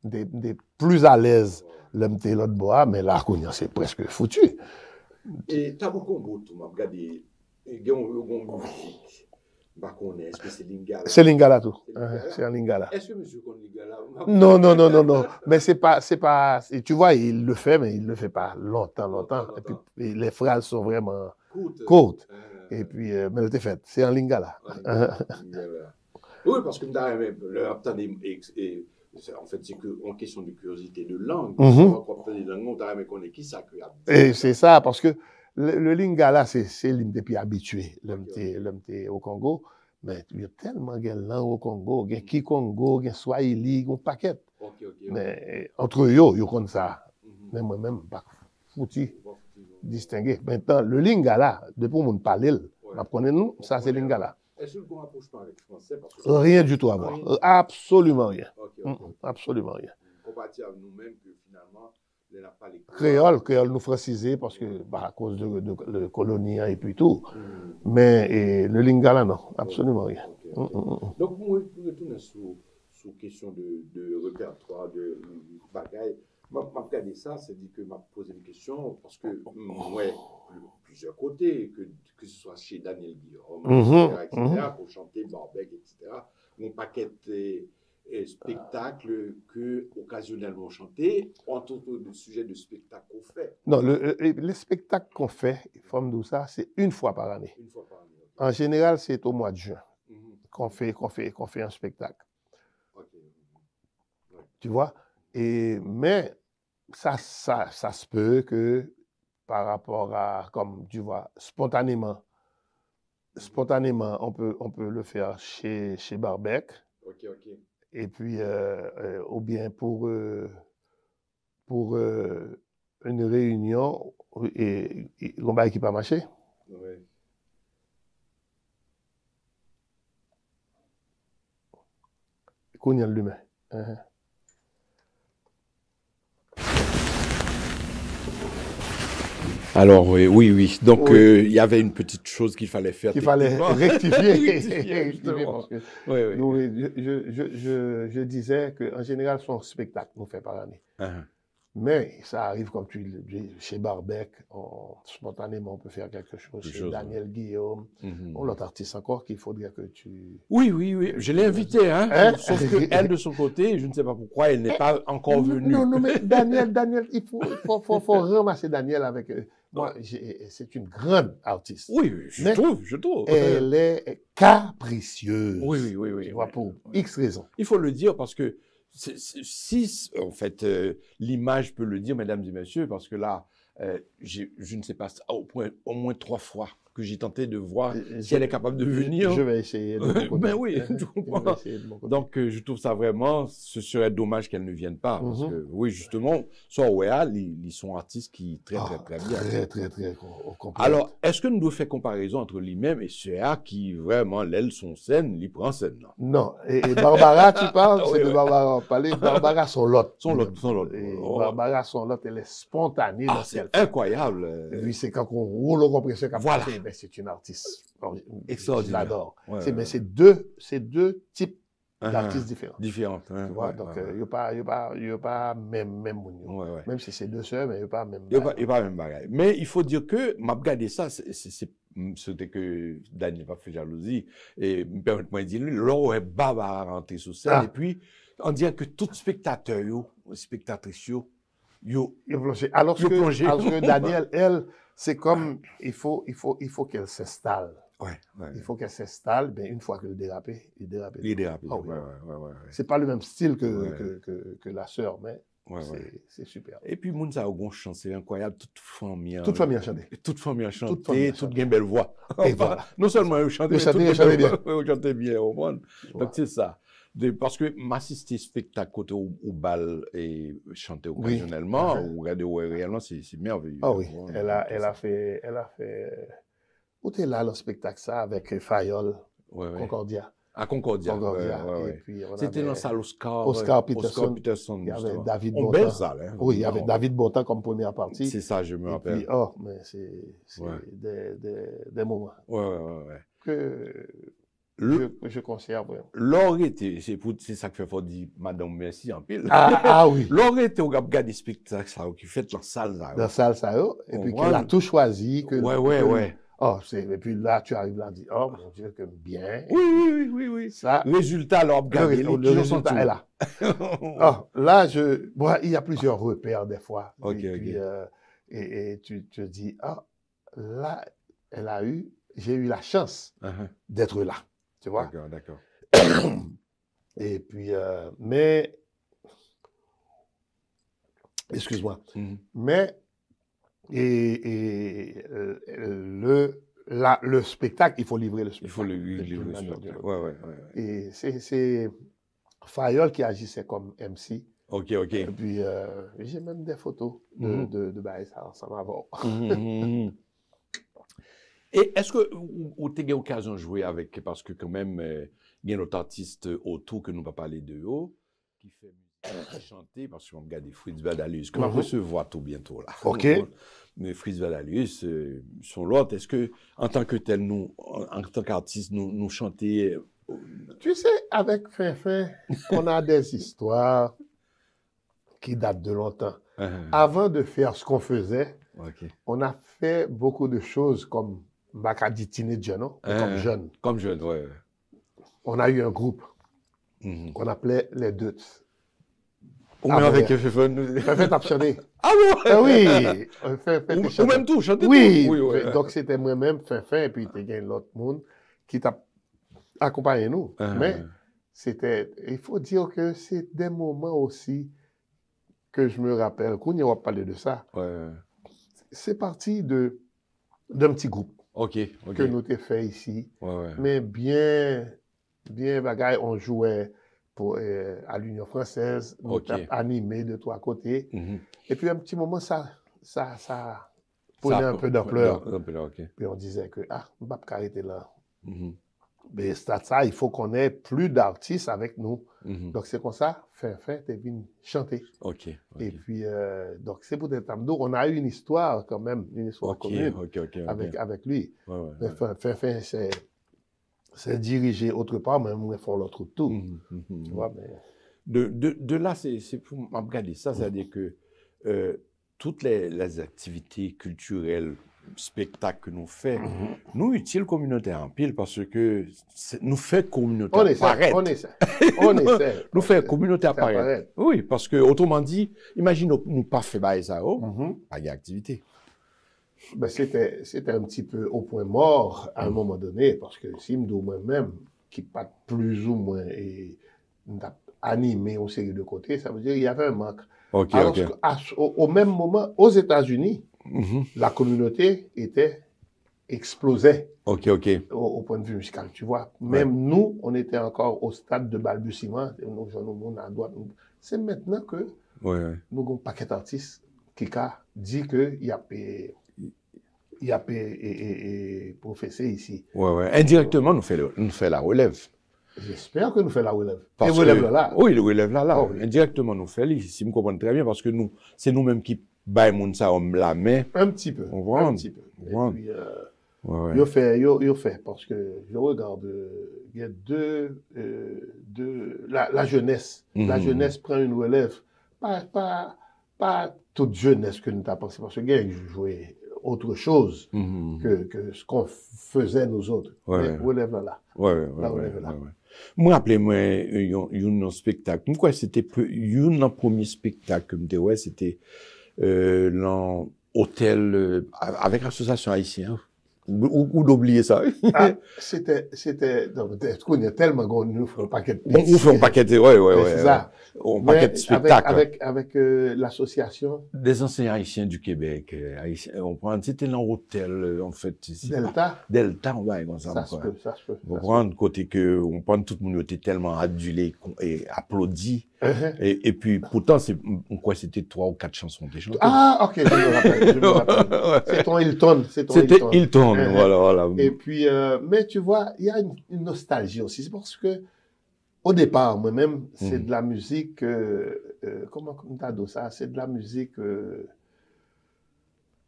des plus à l'aise, l'homme l'autre bois, mais là, c'est presque foutu. Et t'as beaucoup de tout, m'a regardé, il y a une musique. Est-ce que c'est lingala? C'est lingala tout. C'est en lingala. Est-ce que monsieur connaît lingala? Non. Mais c'est pas. Tu vois, il le fait, mais il le fait pas longtemps. Et puis les phrases sont vraiment courtes. Et puis, mais le fait, c'est en lingala. Oui, parce que en fait, c'est qu'en question de curiosité de langue, et c'est ça, parce que le lingala, c'est l'une des plus habitués, l'homme au Congo. Mais il y a tellement de langues au Congo, il y a Kikongo, il y a Swahili, il y a un paquet. Mais entre eux, ils connaissent ça. Mais moi-même, pas foutu, distingué. Maintenant, le lingala, depuis qu'on parle, apprenez-nous, ça c'est lingala. Est-ce qu'on approche pas avec le français? Rien du tout à voir. Absolument rien. Absolument rien. On va dire nous-mêmes que finalement, il n'a pas les créole nous francisé parce que, à cause de colonie et puis tout. Mais le lingala, non, absolument rien. Donc, pour retourner sur question de répertoire, de bagaille, m'a regardé ça, c'est dit que m'a posé une question parce que moi, plusieurs côtés, que ce soit chez Daniel Guillaume, etc., pour chanter Barbec, etc., mon paquet spectacles que occasionnellement chanter, entre autres sujets de spectacle qu'on fait. Non, les spectacles qu'on fait, Femme Doussa, c'est une fois par année. Une fois par année. Okay. En général, c'est au mois de juin qu'on fait un spectacle. Tu vois? Mais ça se peut que par rapport à, comme tu vois, spontanément, on peut le faire chez Barbec. Ok. Et puis, ou bien pour une réunion, et on va qui pas marcher. Oui. Qu'on y a l'humain. Alors, oui. Donc, il y avait une petite chose qu'il fallait faire. Qu'il fallait rectifier. Justement. Je disais qu'en général, son spectacle nous fait par année. Mais ça arrive, comme tu le dis, chez Barbec, spontanément, on peut faire quelque chose. Chez Daniel Guillaume, l'autre artiste encore qu'il faudrait que tu... Oui. Je l'ai invitée, sauf qu'elle, de son côté, je ne sais pas pourquoi, elle n'est pas encore venue. Non, mais Daniel, il faut ramasser Daniel avec... Moi, c'est une grande artiste. Oui, je trouve. Elle est capricieuse. Oui. Tu vois, pour X raisons. Il faut le dire parce que si, en fait, l'image peut le dire, mesdames et messieurs, parce que là, je ne sais pas, au moins 3 fois que j'ai tenté de voir si elle est capable de venir. Je vais essayer de mon côté. Ben oui, tu comprends. Je vais essayer de mon côté. Donc, je trouve ça vraiment, ce serait dommage qu'elle ne vienne pas. Parce que, oui, justement, soit Royal, ils sont artistes qui très bien. Très complet. Alors, est-ce que nous devons faire comparaison entre lui-même et CA qui, vraiment, l'aile son scène, il prend scène, non? Non. Et Barbara, tu parles, c'est Oui, de oui. Barbara parler. Barbara, son lot. Son lot. Et Oh. Barbara, son lot, elle est spontanée dans ce C'est qu'elle fait. incroyable. Et puis, c'est quand on roule au compresseur qu'elle Voilà. fait, ben, c'est une artiste. Extraordinaire. Je l'adore. Ouais, Mais ouais. c'est deux types d'artistes différents. Différentes. Tu vois, donc, il n'y a pas même monde. Ouais. Même si c'est deux sœurs, mais il n'y a pas même. Il n'y a pas même bagaille. Mais il faut dire que, m'a regardé ça, c'était que Daniel pas fait jalousie. Et me permettez-moi de dire, là, Barbara rentré sur scène. Ah. Et puis, on dirait que tout spectateur, spectatrice, Alors Yo plongé. que Daniel, elle, c'est comme, il faut qu'elle s'installe. Ouais. Il faut qu'elle s'installe, ben, une fois qu'elle dérape, il dérape. Il est dérapé. Ah oui. Ouais. C'est pas le même style Ouais. que la sœur, mais Ouais. c'est super. Et puis, Mounsa a un chant, c'est incroyable. Toute famille. Toute famille a chanté. Toute famille a Toute famille chanté, a toute chanté. une belle voix. Et voilà. Non seulement ils chantaient, Ils chantaient bien. Ils chantaient bien au monde. Voilà. Donc, c'est ça. Parce que m'assister spectacle côté au bal et chanter occasionnellement, Oui. ou regarder réellement, c'est merveilleux. Ah oui, Ouais, elle a fait, où t'es là, le spectacle, ça, avec Fayol, Ouais. Concordia. À Concordia. Et Ouais. puis, on C'était avait dans la salle Oscar. Oscar Peterson. Peterson. Il y avait justement. David Une Bonta. belle salle, hein. Oui, il y avait Non. David Bonta comme première partie. C'est ça, je me Et rappelle. puis, mais c'est Ouais. des moments Ouais. que je conserve. L'or était, c'est ça que fait fort dire Madame Merci en pile. Ah oui, L'or était au regarder des spectacles, ça, qui fait dans la salle, ça. dans la salle, ça, et puis Ouais. qu'elle a tout choisi. Ouais. Et puis là, tu arrives là, tu dis, oh mon Dieu, que bien. Oui. Ça, Résultat, alors, regardez, le résultat est là. Là, il y a plusieurs repères des fois. Ok. Et tu te dis, là, j'ai eu la chance d'être là. Tu vois? D'accord. Et puis, mais, excuse-moi, mais, le spectacle, il faut livrer le spectacle. Il faut le livrer le spectacle. Ouais. Et c'est Fayol qui agissait comme MC. Ok. Et puis, j'ai même des photos de ça m'a Et est-ce que vous avez eu l'occasion de jouer avec, parce que quand même, il y a notre artiste autour que nous ne pas parler de eux, qui fait chanter, parce qu'on regarde Fritz Verdalius, que nous recevoir tout bientôt là. Ok. Mais Fritz Verdalius, son lot, est-ce que, en tant que tel, nous, en tant qu'artiste, nous chanter. Tu sais, avec Finfin, on a des histoires qui datent de longtemps. Avant de faire ce qu'on faisait, on a fait beaucoup de choses comme Bakadi Teenager, non? Comme jeune. Comme jeune, ouais. On a eu un groupe qu'on appelait les Deuts. Ou même avec Finfin. Finfin t'a chanté. Ah bon? Oui. Ou même tout, chanter oui. tout. Oui. Donc c'était moi-même, Finfin, et puis il y a l'autre monde qui t'a accompagné nous. Mais il faut dire que c'est des moments aussi que je me rappelle, qu'on y va parler de ça. Ouais. C'est parti d'un petit groupe que nous t'ai fait ici. Ouais. Mais bien bagaille, on jouait à l'Union française, nous animé de toi à côté. Et puis un petit moment, ça prenait un peu d'ampleur. Puis on disait que, on va pas arrêter là. Mais c'est ça, il faut qu'on ait plus d'artistes avec nous. Donc c'est comme ça, Finfin, t'es venu chanter. Et puis, donc c'est pour être Amdo, on a eu une histoire quand même, une histoire commune avec lui. Mais Finfin c'est dirigé autre part, mais on fait l'autre tout. Tu vois, mais... de là, c'est pour regarder ça, c'est-à-dire que toutes les activités culturelles, spectacles que nous faisons, nous utiles communautaire en pile parce que nous faisons communautaire apparaître. On essaie. Nous faisons communautaire apparaître. Oui, parce que autrement dit, imagine nous pas fait ça, pas d'activité. Ben, c'était un petit peu au point mort à un moment donné, parce que si moi-même, qui pas plus ou moins animé une série de côtés, ça veut dire qu'il y avait un manque. Alors, au même moment, aux États-Unis, la communauté était explosait Ok. au point de vue musical, tu vois. Même nous, on était encore au stade de balbutiement. Nous, jeunes, à droite. C'est maintenant que nous avons un paquet d'artistes qui a dit qu'il y a professé ici. Indirectement, nous fait la relève. J'espère que nous fait la relève. Parce et relève là. Oui, le relève là. Oh, oui. Indirectement, nous fait lui. Si vous comprenez très bien, parce que c'est nous-mêmes qui baillons ça la main. Un petit peu. Un petit peu. Et puis, il fait, parce que je regarde, il y a la jeunesse. La jeunesse prend une relève. Pas toute jeunesse que nous avons pensé, parce que il jouait autre chose que ce qu'on faisait nous autres. Mais relève là. Relève là. Moi, rappelez-moi, un spectacle. Moi, c'était un premier spectacle que je me c'était l'hôtel avec l'association haïtienne. Ou d'oublier ça. C'était, il y a tellement qu'on nous fait un paquet de on fait un paquet de, c'est ça. Un paquet de spectacles. Avec l'association des enseignants haïtiens du Québec. C'était dans l'hôtel, en fait. Delta, on va comme ça. Ça se peut. On prend côté que, on prend tout le monde était tellement adulé et applaudi. Et puis, pourtant, c'était 3 ou 4 chansons déjà. Ah, ok, je me rappelle. C'est ton Hilton. C'était Hilton, voilà. Et puis, mais tu vois, il y a une nostalgie aussi. C'est parce que, au départ, moi-même, c'est de la musique, comment t'as dit ça? C'est de la musique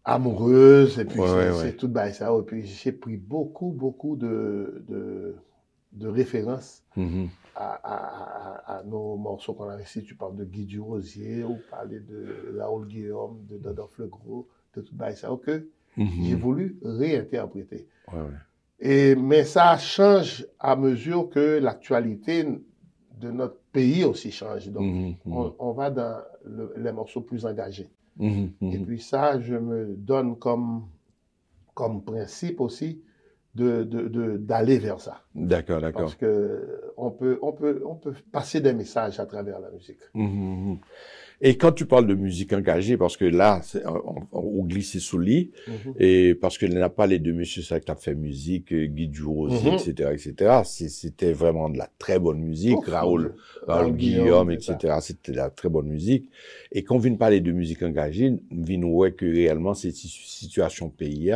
amoureuse, et puis c'est tout by ça. Et puis, j'ai pris beaucoup de références à nos morceaux qu'on a ici. Tu parles de Guy Durosier, ou parler de Raoul Guillaume, de Dodorf Legros, de tout by ça, que j'ai voulu réinterpréter. Mais ça change à mesure que l'actualité de notre pays aussi change. Donc, on va dans les morceaux plus engagés. Et puis ça, je me donne comme principe aussi d'aller vers ça. D'accord. Parce que on peut passer des messages à travers la musique. Et quand tu parles de musique engagée, parce que là, on glisse sous lit, et parce que n'a pas parlé de monsieur ça qui a fait musique, Guy Durosier, etc. C'était vraiment de la très bonne musique, Raoul Guillaume, etc. C'était de la très bonne musique. Et quand on vient de parler de musique engagée, on vient voir que réellement, c'est une situation pays.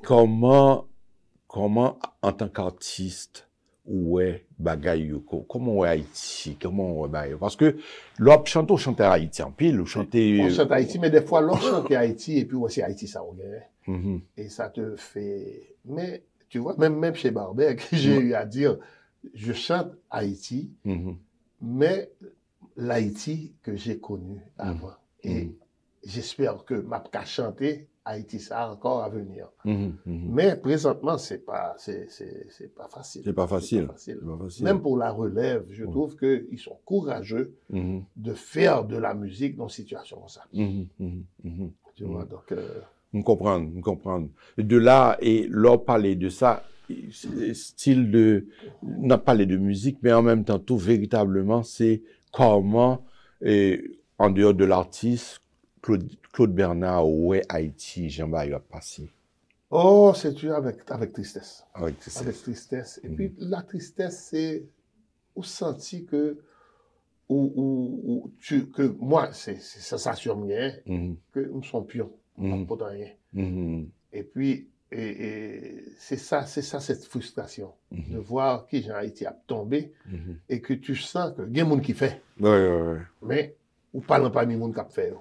Comment, en tant qu'artiste, bagay comment Haïti, parce que l'op chante à Haïti en pile, on chante Haïti, mais des fois l'op chante Haïti et puis aussi Haïti ça et ça te fait, mais tu vois, même chez Barber, j'ai eu à dire, je chante Haïti, mais l'Haïti que j'ai connu avant, et j'espère que ma chanter Haïti, ça a encore à venir. Mais présentement, c'est pas facile. C'est pas facile. Même pour la relève, je trouve qu'ils sont courageux de faire de la musique dans une situation comme ça. Tu vois, donc... On comprend. De là, et leur parler de ça, style de... On a parlé de musique, mais en même temps, tout véritablement, c'est comment, en dehors de l'artiste, Claude Bernard, Haïti, Jean-Baptiste a passé. Oh, c'est toujours avec tristesse. Avec tristesse. Et puis, la tristesse, c'est où sentir que, que moi, c'est ça sur moi, que nous sommes pions, pas de rien. Et puis, c'est ça, cette frustration, de voir que Jean Haïti a tombé, et que tu sens que il y a des gens qui fait. Mais, ou parlant parmi les gens qui fait.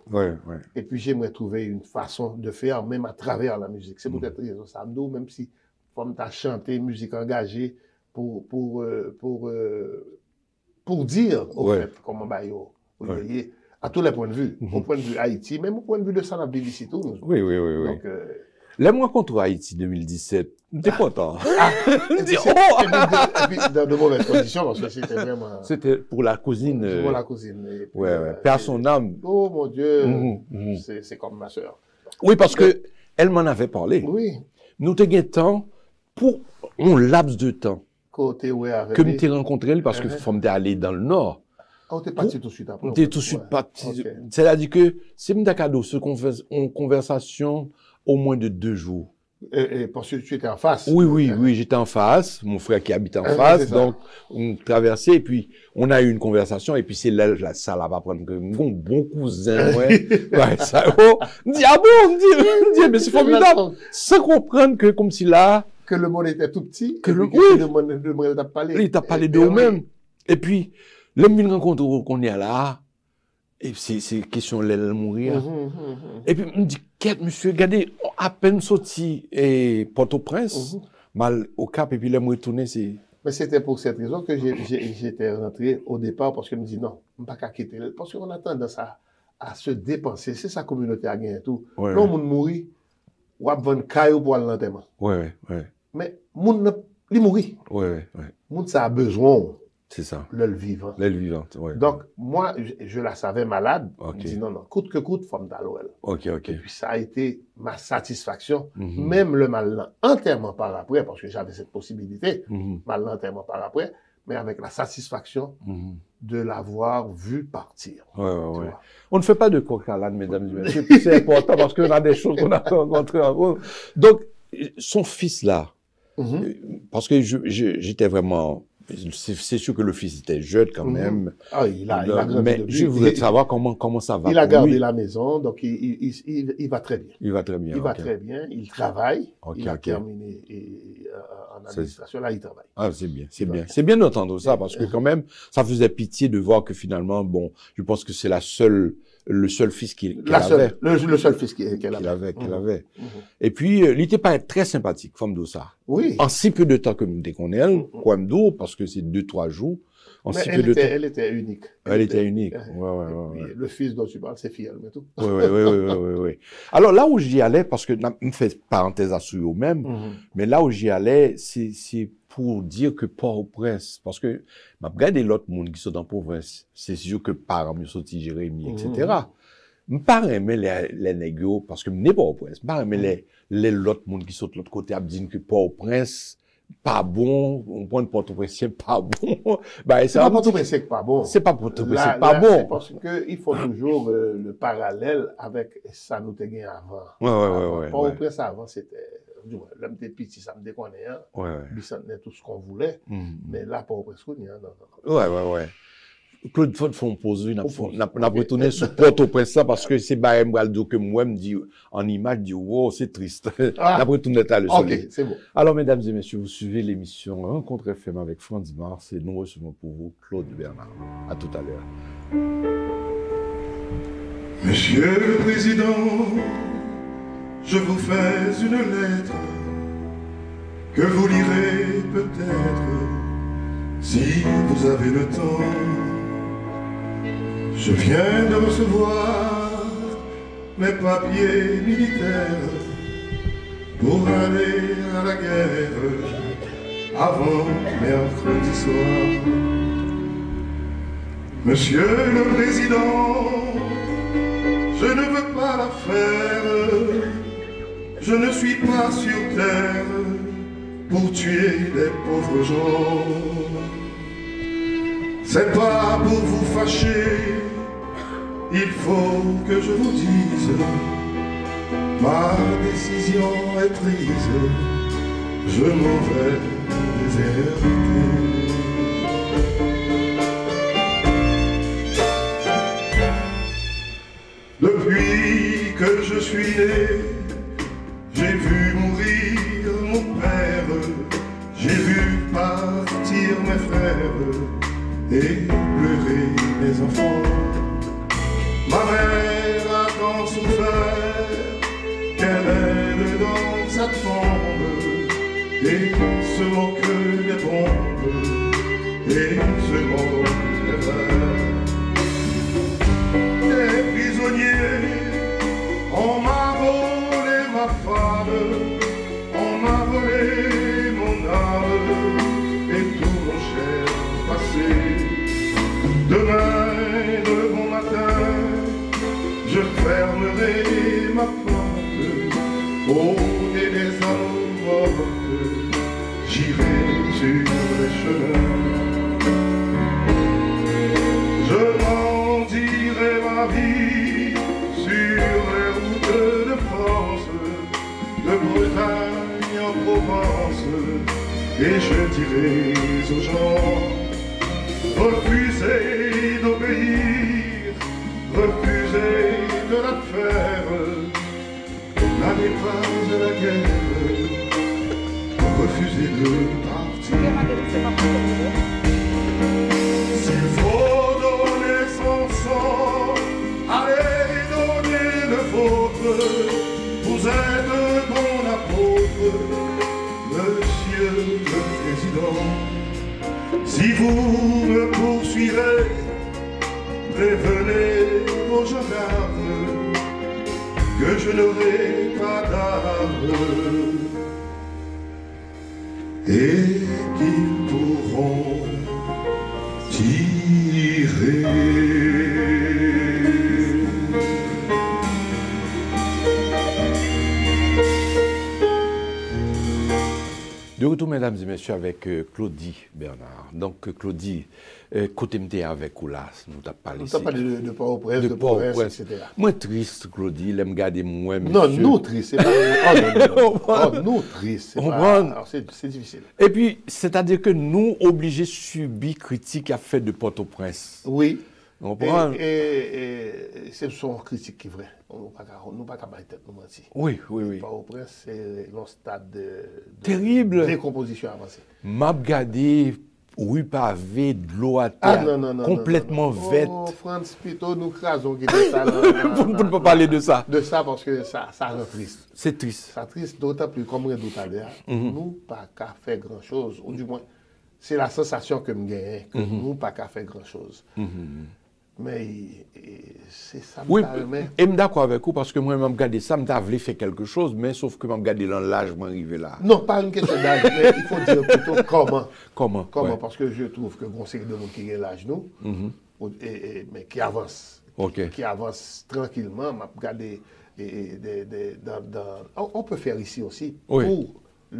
Et puis, j'aimerais trouver une façon de faire, même à travers la musique. C'est peut-être raison ça me dit, même si, comme tu as chanté, musique engagée, pour dire, au fait, comment à tous les points de vue, au point de vue Haïti, même au point de vue de ça, la BBC, tout. Oui. Donc, les mois contre Haïti 2017, t'es content. Et puis, dans de mauvaises conditions, parce que c'était vraiment... C'était pour la cousine. Pour la cousine. Père son âme. Oh mon Dieu, c'est comme ma sœur. Oui, parce que elle m'en avait parlé. Oui. Nous t'ai temps pour un laps de temps. Côté que me t'ai rencontré parce que faut me aller dans le nord. Oh, t'es parti tout de suite après. T'es tout de suite parti. C'est-à-dire que c'est un cadeau, ce qu'on fait en conversation au moins de 2 jours. Parce que tu étais en face. Oui, j'étais en face, mon frère qui habite en C'est face, ça. donc on traversait, et puis on a eu une conversation, et puis c'est là, ça là va prendre mon bon cousin, ouais, ouais, ça, oh, on dit, ah bon, on dit, mais c'est formidable, sans comprendre que, comme si là, Que le monde était tout petit, que le monde t'a parlé. il t'a parlé d'eux-mêmes, et puis, l'homme vient rencontrer qu'on est là, et c'est question de mourir. Et puis, on me dit, qu'est-ce, monsieur, regardez, à peine sorti, et Port-au-Prince, mal au Cap, et puis là, me retourner, c'est... Mais c'était pour cette raison que j'étais rentré au départ, parce que je me dis, non, on ne peut pas quitter. Parce qu'on a tendance à se dépenser. C'est sa communauté à gagner et tout. Ouais, là, on mourir, ou à vendre caillou pour aller à l'enterrement. Ouais. Mais, il mourit. Ouais. Moun, ça a besoin. C'est ça. Le vivant. L'aile vivante, ouais. Donc, moi, je la savais malade. Ok. Je me dis, non, coûte que coûte, femme d'Aloël. Ok. Et puis, ça a été ma satisfaction. Mhm. Même le mal entièrement par après, parce que j'avais cette possibilité, Mhm. mal entièrement par après, mais avec la satisfaction Mhm. de l'avoir vu partir. Ouais. Tu vois. On ne fait pas de coq à l'âne, mesdames et messieurs. Puis c'est important parce qu'on a des choses qu'on a rencontrées en gros. Donc, son fils là, Mhm. parce que j'étais vraiment, c'est sûr que le fils était jeune quand même. Ah, il a grandi mais depuis. je voudrais savoir comment ça va. Il a pour gardé lui. la maison, donc il va très bien. Il va très bien. Il va ok. très bien, il travaille, Ok, il a ok. terminé en administration, là il travaille. Ah, c'est bien, c'est Il va bien. bien. C'est bien d'entendre ça parce que quand même, ça faisait pitié de voir que finalement, bon, je pense que c'est le seul fils qu'elle avait. Le seul fils qu'elle Qu'elle avait. avait. Mhm. Et puis, il était pas très sympathique, femme d'Ossa. Oui. En si peu de temps que nous déconnons, quoi m'do, parce que c'est 2-3 jours. En Mais si peu de temps. elle était unique. Elle était unique. Et Ouais. puis, le fils dont tu parles, c'est Fiel, mais tout. Oui. Alors là où j'y allais, parce que, on fait parenthèse à ce même, Mhm. mais là où j'y allais, c'est pour dire que Port-au-Prince, parce que, m'a regardé l'autre monde qui sont dans province, c'est sûr que par exemple, sorti Jérémy, etc. M'pas aimer les négos, parce que m'n'est pas au prince. M'pas aimer les l'autre monde qui sont de l'autre côté, à dire que Port-au-Prince, pas bon, on prend Port-au-Prince, c'est pas bon. Bah, C'est pas pour tout, mais c'est pas bon. c'est pas Port-au-Prince, Là, c'est pas là, bon. C'est parce qu'il faut toujours le parallèle avec ça nous te gagné avant. Ouais. Pas au prince avant, c'était, du moins, l'homme était petit, ça me déconne, hein. Ouais. Bicentenaire, tout ce qu'on voulait. Mhm. Mais là, pas au prince, non. Ouais. Claude, faut me poser, n'a Ok. retourné sur Port-au-Prince là, parce que c'est barème Braldo que moi me dit, en image, dit, wow, c'est triste. Ah. N'a retourné à le soleil. Ok, c'est bon. Alors, mesdames et messieurs, vous suivez l'émission Rencontre FM avec Franz Mars et nous recevons pour vous Claude Bernard. À tout à l'heure. Monsieur le Président, je vous fais une lettre que vous lirez peut-être si vous avez le temps. Je viens de recevoir mes papiers militaires pour aller à la guerre avant mercredi soir. Monsieur le Président, je ne veux pas la faire, je ne suis pas sur terre pour tuer des pauvres gens. C'est pas pour vous fâcher, il faut que je vous dise, ma décision est prise, je m'en vais déserter. Depuis que je suis né, j'ai vu mourir mon père, j'ai vu partir mes frères et pleurer mes enfants. Ma mère a tant souffert qu'elle est dans sa tombe et se moque des bombes et se moque des verres. Des prisonniers, on m'a volé ma femme, on m'a volé mon âme et tout mon cher passé. Demain, de bon matin, je fermerai ma porte au nez des hommes mortes, j'irai sur les chemins. Je m'en dirai ma vie sur les routes de France, de Bretagne et je dirai aux gens, refusez d'obéir, refusez de la faire, n'allez pas à la guerre, refusez de partir. S'il faut donner son sang, allez donner le vôtre, vous êtes mon apôtre, Monsieur le Président. Si vous me poursuivez, prévenez vos gendarmes que je n'aurai pas d'armes et qu'ils pourront tirer. De retour, mesdames et messieurs, avec Claudie Bernard. Donc, Claudie, côté m'était avec ou là, nous t'as parlé ici. Nous t'as parlé de Port-au-Prince, de Port-au-Prince, etc. Moi, triste, Claudie, l'aime garder moi, monsieur. Non, nous triste, c'est pas... Oh, nous triste, c'est pas... Alors, c'est difficile. Et puis, c'est-à-dire que nous, obligés de subir critique à fait de Port-au-Prince. Oui. On prend... Et ce sont critiques qui sont vraies. Nous ne pouvons pas tête nous mentir. Oui, oui, oui. Port-au-Prince, c'est un stade de terrible décomposition avancée. M'a regardé rue pavée, de l'eau à terre, complètement verte. Oh, France Pito, nous crasons qui était ça. Vous ne pouvez pas parler de ça. De ça parce que ça rend triste. C'est triste. Ça triste, d'autant plus, comme on dit tout à l'heure, nous pas qu'à faire grand-chose, ou du moins, c'est la sensation que me gagne, que nous pas qu'à faire grand-chose. Mais c'est ça. Oui, et je suis d'accord avec vous parce que moi, je me regarde ça, je voulais faire quelque chose, mais sauf que je me regarde dans l'âge, je m'arrive là. Non, pas une question d'âge, mais il faut dire plutôt comment. Comment ouais. Parce que je trouve que conseil de monde qui a l'âge, nous, mais qui avance. Okay. Qui avance tranquillement, m'a regardé. On peut faire ici aussi, oui.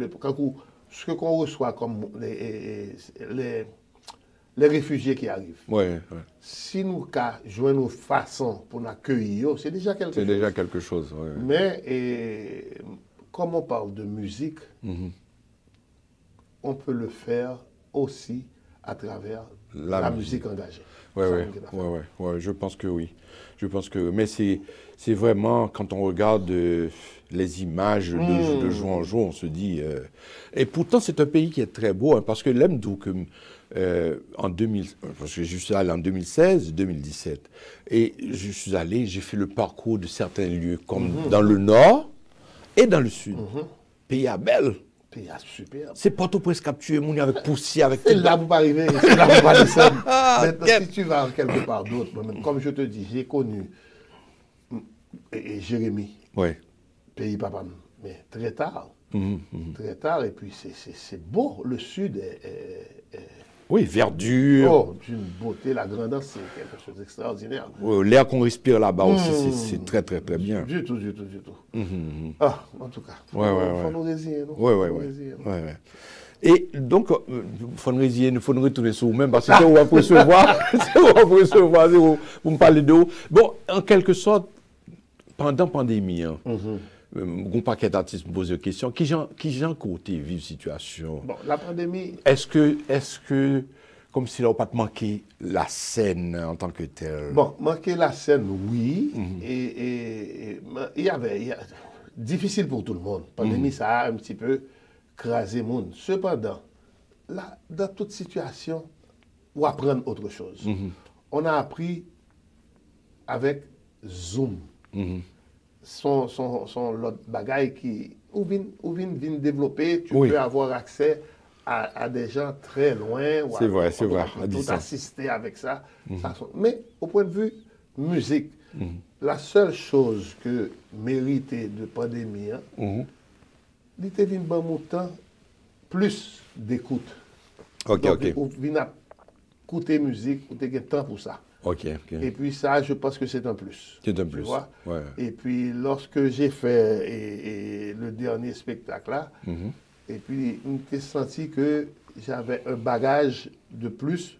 Pour ce qu'on reçoit comme les réfugiés qui arrivent. Ouais. Si nous jouons une façon pour nous accueillir, c'est déjà quelque chose. C'est déjà quelque chose, oui. Mais comme on parle de musique, on peut le faire aussi à travers la musique engagée. Oui, je pense que oui. Mais c'est vraiment, quand on regarde les images de jour en jour, on se dit... Et pourtant, c'est un pays qui est très beau, hein, parce que l'aime d'où que... parce que je suis allé en 2016, 2017, et je suis allé, j'ai fait le parcours de certains lieux, comme dans le nord et dans le sud. Pays à belle. Pays à super. C'est Port-au-Prince capturé, mon avec poussière, avec... C'est là où vous arrivez, c'est là où vous pas descendre. Maintenant, si tu vas quelque part d'autre, comme je te dis, j'ai connu Jérémy, pays papa, mais très tard. Très tard, et puis c'est beau, le sud est oui, verdure. Oh, d'une beauté, la grandeur, c'est quelque chose d'extraordinaire. L'air qu'on respire là-bas aussi, c'est très, très, très bien. Du tout. Ah, en tout cas. Il faut nous résigner. Oui. Et donc, il faut nous résigner, il faut nous retourner sur vous-même, parce que c'est où on peut recevoir, vous me parlez de vous. Bon, en quelque sorte, pendant la pandémie, un paquet d'artistes me posent des questions. Qui j'en côté vive situation? Bon, la pandémie... Est-ce que, comme si là, on n'a pas manqué la scène en tant que telle? Bon, manquer la scène, oui. Et il y avait... difficile pour tout le monde. La pandémie, ça a un petit peu crasé le monde. Cependant, là, dans toute situation, on va apprendre autre chose. On a appris avec Zoom. Son l'autre bagaille qui ou vient développer, tu peux avoir accès à des gens très loin. C'est vrai. On peut tout assister avec ça. Mais au point de vue musique, la seule chose que méritait de pandémie, il était venu bon montant plus d'écoute. Ok. On vient écouter musique, on a temps pour ça. Ok. Et puis ça, je pense que c'est un plus. C'est un plus. Tu vois? Ouais. Et puis lorsque j'ai fait le dernier spectacle là, et puis j'ai senti que j'avais un bagage de plus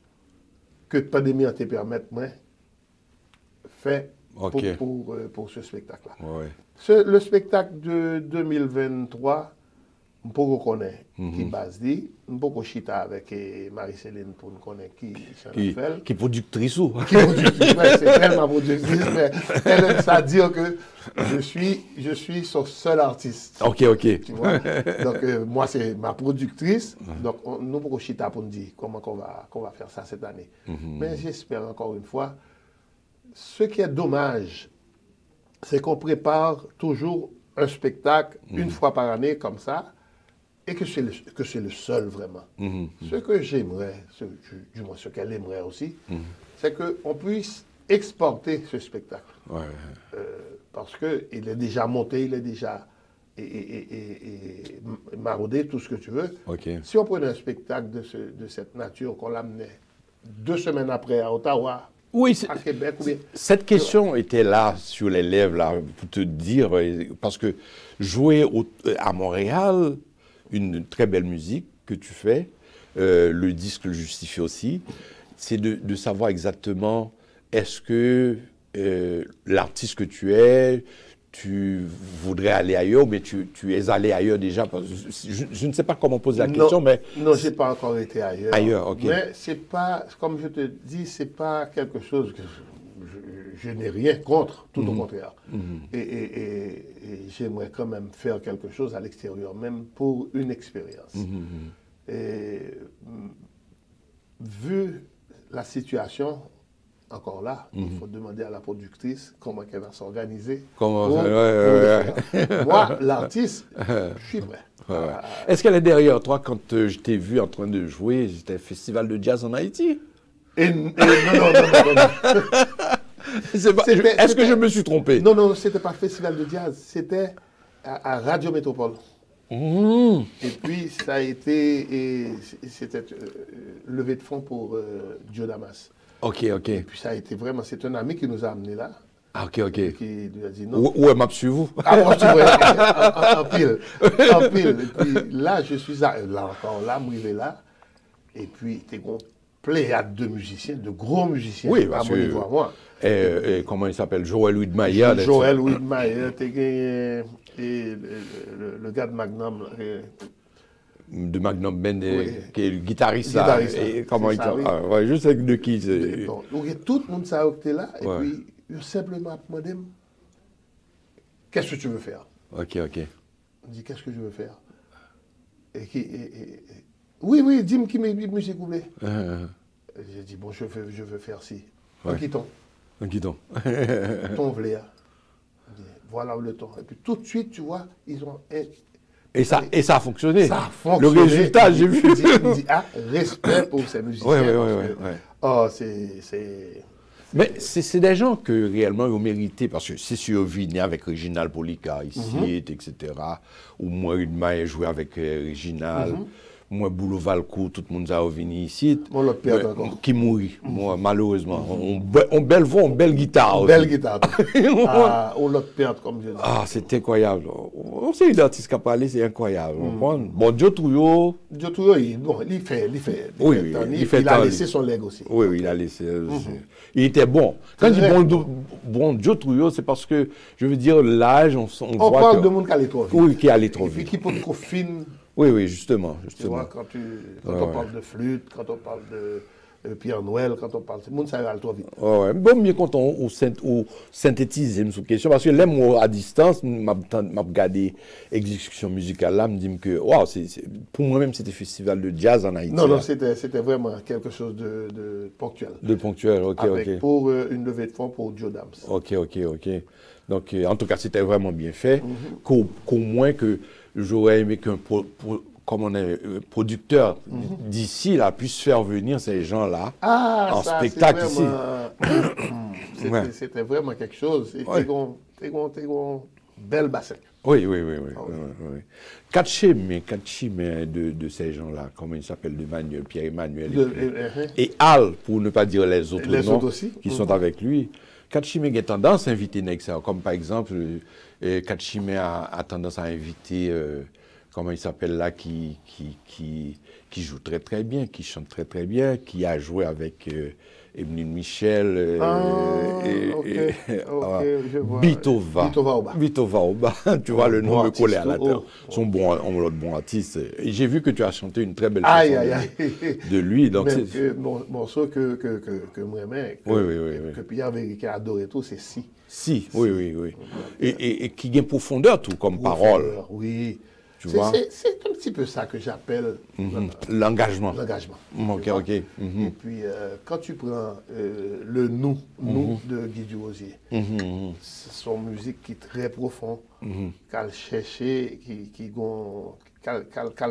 que la pandémie a te permis de faire pour ce spectacle là. Ouais. Le spectacle de 2023, on connaît qui base dit, on chita avec Marie-Céline pour nous connaître qui fait. Qui est productrice ou? Qui productrice, ouais, c'est elle ma productrice, mais elle aime ça dire que je suis son seul artiste. Ok. Tu vois? Donc moi c'est ma productrice, donc nous pour chita pour nous dire comment qu'on va faire ça cette année. Mais j'espère encore une fois, ce qui est dommage, c'est qu'on prépare toujours un spectacle une fois par année comme ça, et que c'est le seul vraiment. Ce que j'aimerais, du moins ce qu'elle aimerait aussi, c'est qu'on puisse exporter ce spectacle. Parce qu'il est déjà monté, il est déjà maraudé, tout ce que tu veux. Si on prenait un spectacle de cette nature, qu'on l'amenait 2 semaines après à Ottawa, oui, à Québec, cette question était là sur les lèvres, là, pour te dire, parce que jouer à Montréal, une très belle musique que tu fais, le disque le justifie aussi, c'est de savoir exactement est-ce que l'artiste que tu es, tu voudrais aller ailleurs, mais tu es allé ailleurs déjà. Je ne sais pas comment poser la question, mais... Non, je n'ai pas encore été ailleurs. Ailleurs, ok. Mais c'est pas, comme je te dis, c'est pas quelque chose que je n'ai rien contre, tout au contraire. Et j'aimerais quand même faire quelque chose à l'extérieur, même pour une expérience. Et vu la situation, encore là, il faut demander à la productrice comment elle va s'organiser. Moi, l'artiste, je suis prêt. Est-ce qu'elle est derrière toi quand je t'ai vu en train de jouer, c'était un festival de jazz en Haïti? Non. Est-ce que je me suis trompé? Non, c'était pas festival de jazz, c'était à Radio Métropole. Et puis, ça a été, c'était levée de fonds pour Joe Damas. Ok. Et puis, ça a été vraiment, c'est un ami qui nous a amenés là. Ah, ok. Qui lui a dit non. Où est m'a suivi vous? Ah, moi, tu vois, en pile. Et puis, là, je suis là encore, là, m'arrivé là. Et puis, t'es une pléiade de musiciens, de gros musiciens. Oui, à mon niveau à moi. Et comment il s'appelle? Joël Louis de Maillard. Joël Louis de Maillard, et le gars de Magnum. De Magnum Ben, Oui. qui est le guitariste. Et comment il s'appelle? Je sais de qui c'est. Donc, tout le monde s'est là, et puis, il simplement demandé qu'est-ce que tu veux faire? Ok. On dit qu'est-ce que je veux faire? Oui, dis-moi qui m'est musique vous voulez. J'ai dit bon, je veux faire ci. En quitton. Ton vléa. Voilà le ton. Et puis tout de suite, tu vois, ils ont. Et ça a fonctionné. Ça a fonctionné. Le résultat, j'ai vu. Il dit respect pour ces musiciens. Oui. Oh, c'est. Mais c'est des gens que réellement ils ont mérité, parce que c'est sûr, Vini avec Réginal Polica ici, etc. Ou moi, une main joué avec Réginal. Moi, Boulot Valcourt, tout le monde a venu ici. Moi, l'autre père encore. Qui mourit, moi, malheureusement. On belle voix, on belle guitare. Belle guitare. On l'autre père, comme je dis. Ah, c'est incroyable. On sait une artiste qui a parlé, c'est incroyable. Bon, Joe Trouillot. Joe Trouillot, il fait. Oui, il a laissé son legs aussi. Oui, il a laissé. Il était bon. Quand je dis bon Joe Trouillot, c'est parce que, je veux dire, l'âge, on voit que... On parle de monde qui allait trop vite. Oui, qui allait trop vite. Et puis qui peut trop fine. Oui, justement. Tu vois, quand on parle de flûte, quand on parle de Pierre Noël, quand on parle... Le monde, ça va trop vite. Bon, mieux quand on synthétise une question, parce que là, moi, à distance, m'a regardé l'exécution musicale là, me dit que, wow, pour moi-même, c'était festival de jazz en Haïti. Non, c'était vraiment quelque chose de ponctuel. De ponctuel, ok. Pour une levée de fonds pour Joe Dams. Ok. Donc, en tout cas, c'était vraiment bien fait, qu'au moins que j'aurais aimé qu'un producteur d'ici là puisse faire venir ces gens-là en spectacle ici. C'était vraiment quelque chose. C'était un bel bassin. Oui. Katchimé de ces gens-là, comment ils s'appellent, Pierre-Emmanuel et Al, pour ne pas dire les autres noms aussi, qui sont avec lui. Katchimé a tendance à inviter Nexa, comme par exemple, Katchimé a tendance à inviter, comment il s'appelle là, qui joue très très bien, qui chante très très bien, qui a joué avec Emeline Michel, je vois. Bitova. Bitova Oba, tu vois, le nom me collait à la tête. Son bon artiste. Et j'ai vu que tu as chanté une très belle chanson de lui. Donc c'est morceau que moi j'aimais, que Pierre Vérica a adoré tout, c'est Si. Si, oui. Et qui gagne profondeur tout comme parole. Oui. Tu vois? C'est un petit peu ça que j'appelle l'engagement. Ok. Et puis, quand tu prends le nous de Guy Durosier, c'est son musique qui est très profond, qu'elle cherché, qui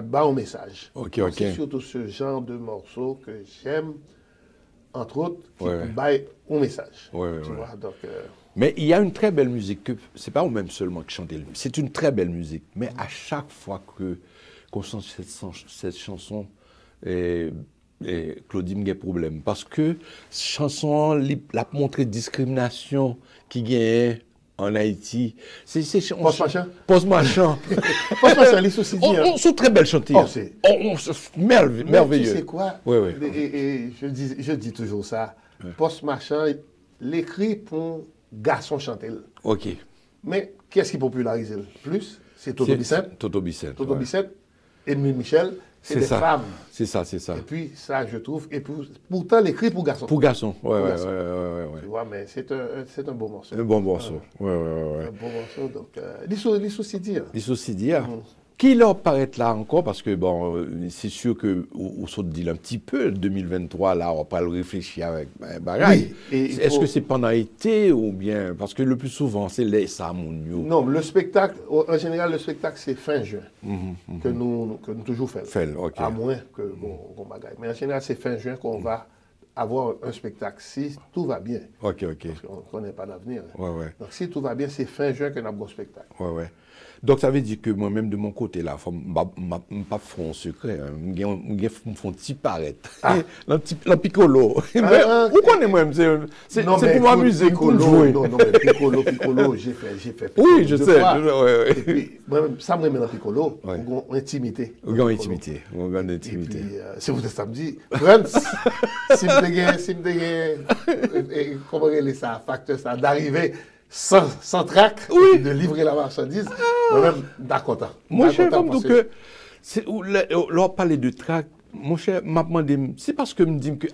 bat au message. C'est surtout ce genre de morceaux que j'aime, entre autres, qui bat au message. Tu vois, donc... Mais il y a une très belle musique, que c'est pas vous-même seulement qui chantez, c'est une très belle musique. Mais à chaque fois qu'on chante cette chanson, Claudine a des problèmes. Parce que cette chanson l'a montré discrimination qui gagne en Haïti. Post-machin. Post-machin, les soucis. C'est très belle chanteuse. Merveilleux. Tu sais quoi? Et je dis toujours ça. Post-machin, l'écrit pour garçon chanter. Ok. Mais qui est-ce qui popularise le plus? C'est Toto Bicette. Toto Bicette. Et Michel, c'est des femmes. C'est ça. Et puis, ça, je trouve. Et pourtant, l'écrit pour garçon. Pour garçon, ouais. Tu vois, mais c'est un beau morceau. Un bon morceau, ouais. Un bon morceau, donc... L'issou Sidia. Qui leur paraît là encore, parce que bon, c'est sûr que on se dit un petit peu, 2023, là, on va pas le réfléchir avec bagaille. Est-ce que c'est pendant l'été ou bien, parce que le plus souvent, c'est les Samounio. Non, le spectacle, en général, le spectacle, c'est fin juin, que nous toujours faisons. À moins que qu'on bagaille. Mais en général, c'est fin juin qu'on va avoir un spectacle, si tout va bien. Ok. Parce qu'on ne connaît pas l'avenir. Ouais. Donc, si tout va bien, c'est fin juin qu'on a un bon spectacle. Ouais. Donc, ça veut dire que moi-même, de mon côté, là, je ne pas faire un secret. Je vais faire un petit paraître. Le piccolo. Où qu'on est moi-même? C'est pour m'amuser, pour jouer. Non, mais piccolo, j'ai fait. Oui, je sais. Et puis, ça me remet dans piccolo, on a intimité. On a intimité. Et puis, c'est pour ça samedi. France, si me dégaine, comment on ça, facteur, ça, d'arriver sans trac, de livrer la marchandise, moi-même, d'accord. Mon cher, comme donc, leur parler de trac, mon cher, m'a demandé, c'est parce que me dit que,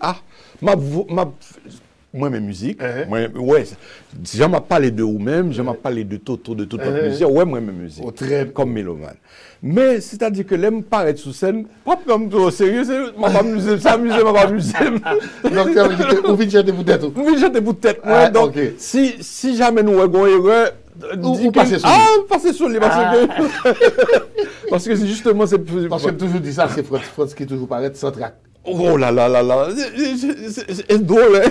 moi, mes musiques, j'en m'a parlé de vous-même, j'en m'a parlé de Toto, de toute votre musique, moi, mes musiques, comme mélomane. Mais, c'est-à-dire que l'aime paraître sous scène, pas comme tout au sérieux, c'est m'a amusé. Donc, ça veut dire que vous venez chanter pour tête. Vous venez chanter pour tête, donc, si jamais nous avons erreur, ou passer sur lui. Passer sur lui, parce que justement, c'est plus... Parce que je toujours dit ça, c'est France qui toujours paraît sans trac. Oh là, c'est drôle, hein?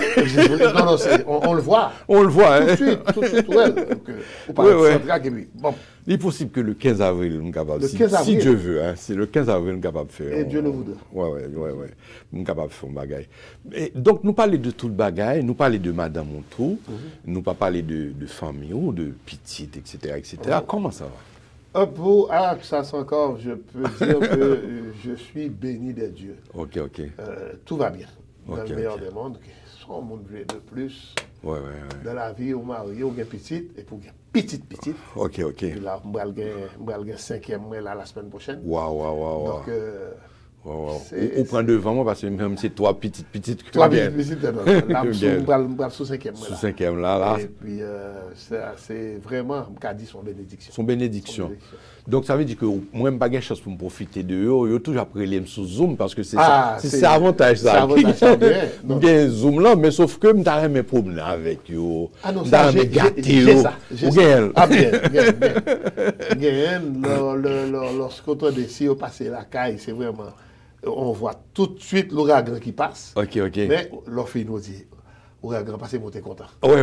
Non, on le voit. On le voit, hein? Tout de suite, ouais. On parle de trac et puis, bon. Il est possible que le 15 avril, nous sommes capables, si Dieu veut, hein, c'est le 15 avril, nous sommes capables de faire. Et Dieu le voudra. Ouais. Nous sommes capables de faire un bagaille. Donc, nous parlons de tout le bagaille, nous parlons de Madame Montrou, nous pas parler de famille ou de petite, etc. Comment ça va? Ça c'est encore, je peux dire que je suis béni des dieux. Ok. Tout va bien. Dans le meilleur des mondes, son monde veut de plus. Ouais. Dans la vie, on marie, on gagne petite, et pour gagner petite. Ok. Et là, on va gagner 5e mois la semaine prochaine. Wow. Donc, on prend devant moi parce que même c'est toi petite que toi petite, là, on va sous 5e mois. Sous 5e là. Et puis, c'est vraiment, on dit son bénédiction. Son bénédiction. Donc, ça veut dire que moi, je n'ai pas de chance pour me profiter de eux. Je toujours après les sous Zoom parce que c'est avantage ça. Bien Zoom là, mais sauf que je n'ai mes problèmes avec eux. J'ai gâté ça. Bien. Lorsqu'on décide de passer la caille, c'est vraiment... On voit tout de suite l'ouragan qui passe. Ok. Mais l'offre nous dit, l'ouragan passe, on est content. Ouais.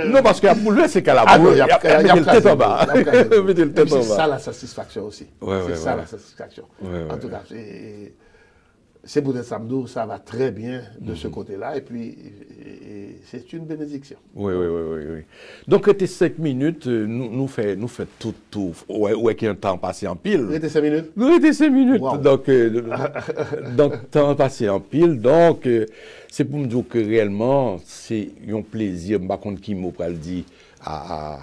Non, parce qu'il y a pour lui, c'est qu'à la boule, il y a le tête en bas. C'est ça la satisfaction aussi. C'est ça la satisfaction. En tout cas, c'est pour être samedi, ça va très bien de ce côté-là. Et puis, c'est une bénédiction. Oui. Donc, rester 5 minutes, nous fait tout. Ouais, qu'il y a un temps passé en pile. Rester 5 minutes? Nous rester 5 minutes. Wow. Donc, temps passé en pile. Donc, c'est pour me dire que réellement, c'est un plaisir, je ne sais pas qui m'a pas le dit à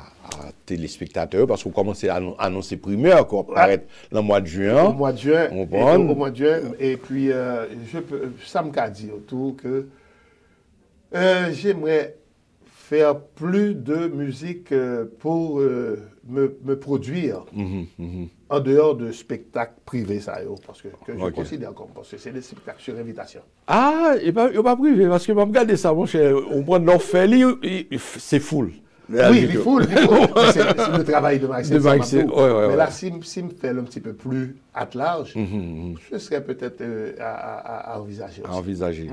téléspectateurs, parce qu'on commence à annoncer primeur, qu'on va paraître le mois de juin. Au mois de juin. Au mois de juin. Et puis, ça me dit autour que j'aimerais faire plus de musique pour me produire en dehors de spectacles privés, ça, parce que je considère comme, parce que c'est des spectacles sur invitation. Ah, il n'est pas privé, parce que je regarde ça, mon cher, on prend l'enfer, c'est full. Oui, il faut. C'est le travail de Maxime. Mais là, si me fait un petit peu plus à large, je serais peut-être à envisager. À envisager.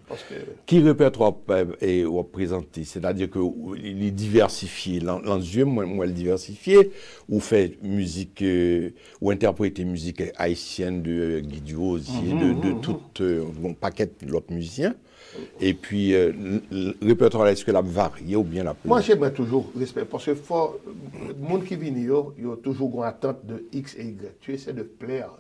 Parce que... Qui répertoire est représenté? C'est-à-dire qu'il est diversifié. L'enjeu, moi, le diversifié, ou fait musique, ou interpréter musique haïtienne de Guidio, de tout un paquet d'autres musiciens. Et puis, le répertoire, est-ce que la varié ou bien la plus? Moi, j'aimerais toujours respect, parce que le monde qui vient, il y a toujours une attente de X et Y. Tu essaies de plaire,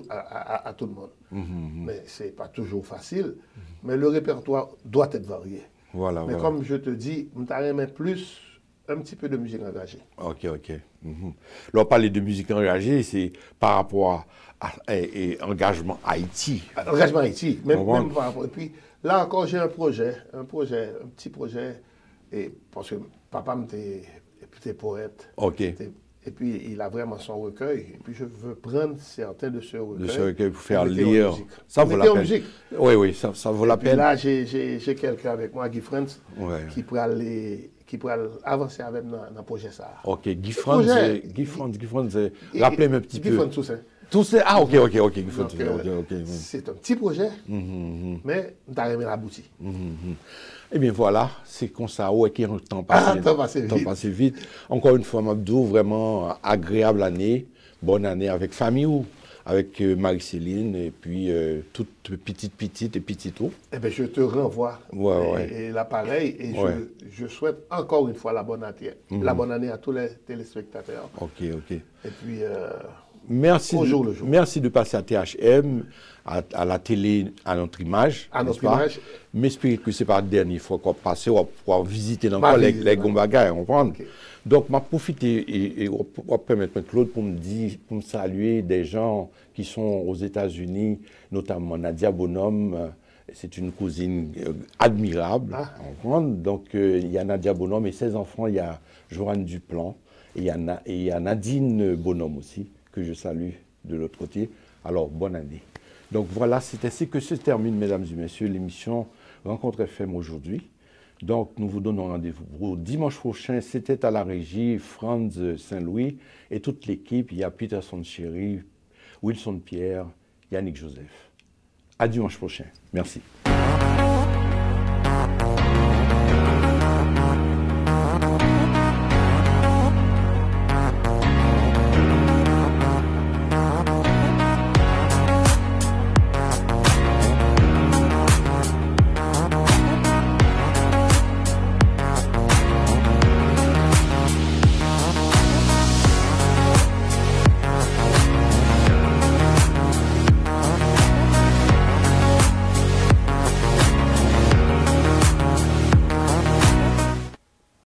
à tout le monde. Mais ce n'est pas toujours facile. Mais le répertoire doit être varié. Voilà. Comme je te dis, je t'aimerais plus un petit peu de musique engagée. Ok. Là, parler de musique engagée, c'est par rapport à engagement Haïti. Engagement Haïti, même par rapport. Et puis, là encore, j'ai un petit projet, et parce que papa était poète. Ok. Et puis, il a vraiment son recueil. Et puis, je veux prendre certains de ce recueil. De ce recueil pour faire lire. Ça vaut la peine. Oui, ça vaut la peine. Là, j'ai quelqu'un avec moi, Guy Frantz, qui pourrait avancer avec dans le projet ça. Ok, Guy Frantz, rappelez-moi un petit peu. Guy Frantz Toussaint. Toussaint, ok, Guy Frantz. C'est un petit projet, mais on a aimé l'aboutir. Eh bien voilà, c'est comme ça, qui est un temps passé vite. Encore une fois, Mabdou, vraiment agréable année, bonne année avec famille ou avec Marie-Céline et puis toute petite et petit tout. Eh bien, je te renvoie et l'appareil et je souhaite encore une fois la bonne année à tous les téléspectateurs. Ok. Et puis, merci, au jour le jour. Merci de passer à THM, à la télé, à notre image. À notre image. Mais j'espère que ce n'est pas la dernière fois qu'on passe, on va pouvoir visiter encore les Gombaga, on comprend. Donc, je profite et on va permettre à Claude pour me saluer des gens qui sont aux États-Unis, notamment Nadia Bonhomme. C'est une cousine admirable. On comprend. Donc, il y a Nadia Bonhomme et ses enfants, il y a Joanne Duplan et il y a Nadine Bonhomme aussi, que je salue de l'autre côté. Alors, bonne année. Donc voilà, c'est ainsi que se termine, mesdames et messieurs, l'émission Rencontre FM aujourd'hui. Donc nous vous donnons rendez-vous pour dimanche prochain. C'était à la régie Franz Saint-Louis et toute l'équipe. Il y a Peterson Chéri, Wilson Pierre, Yannick Joseph. À dimanche prochain. Merci.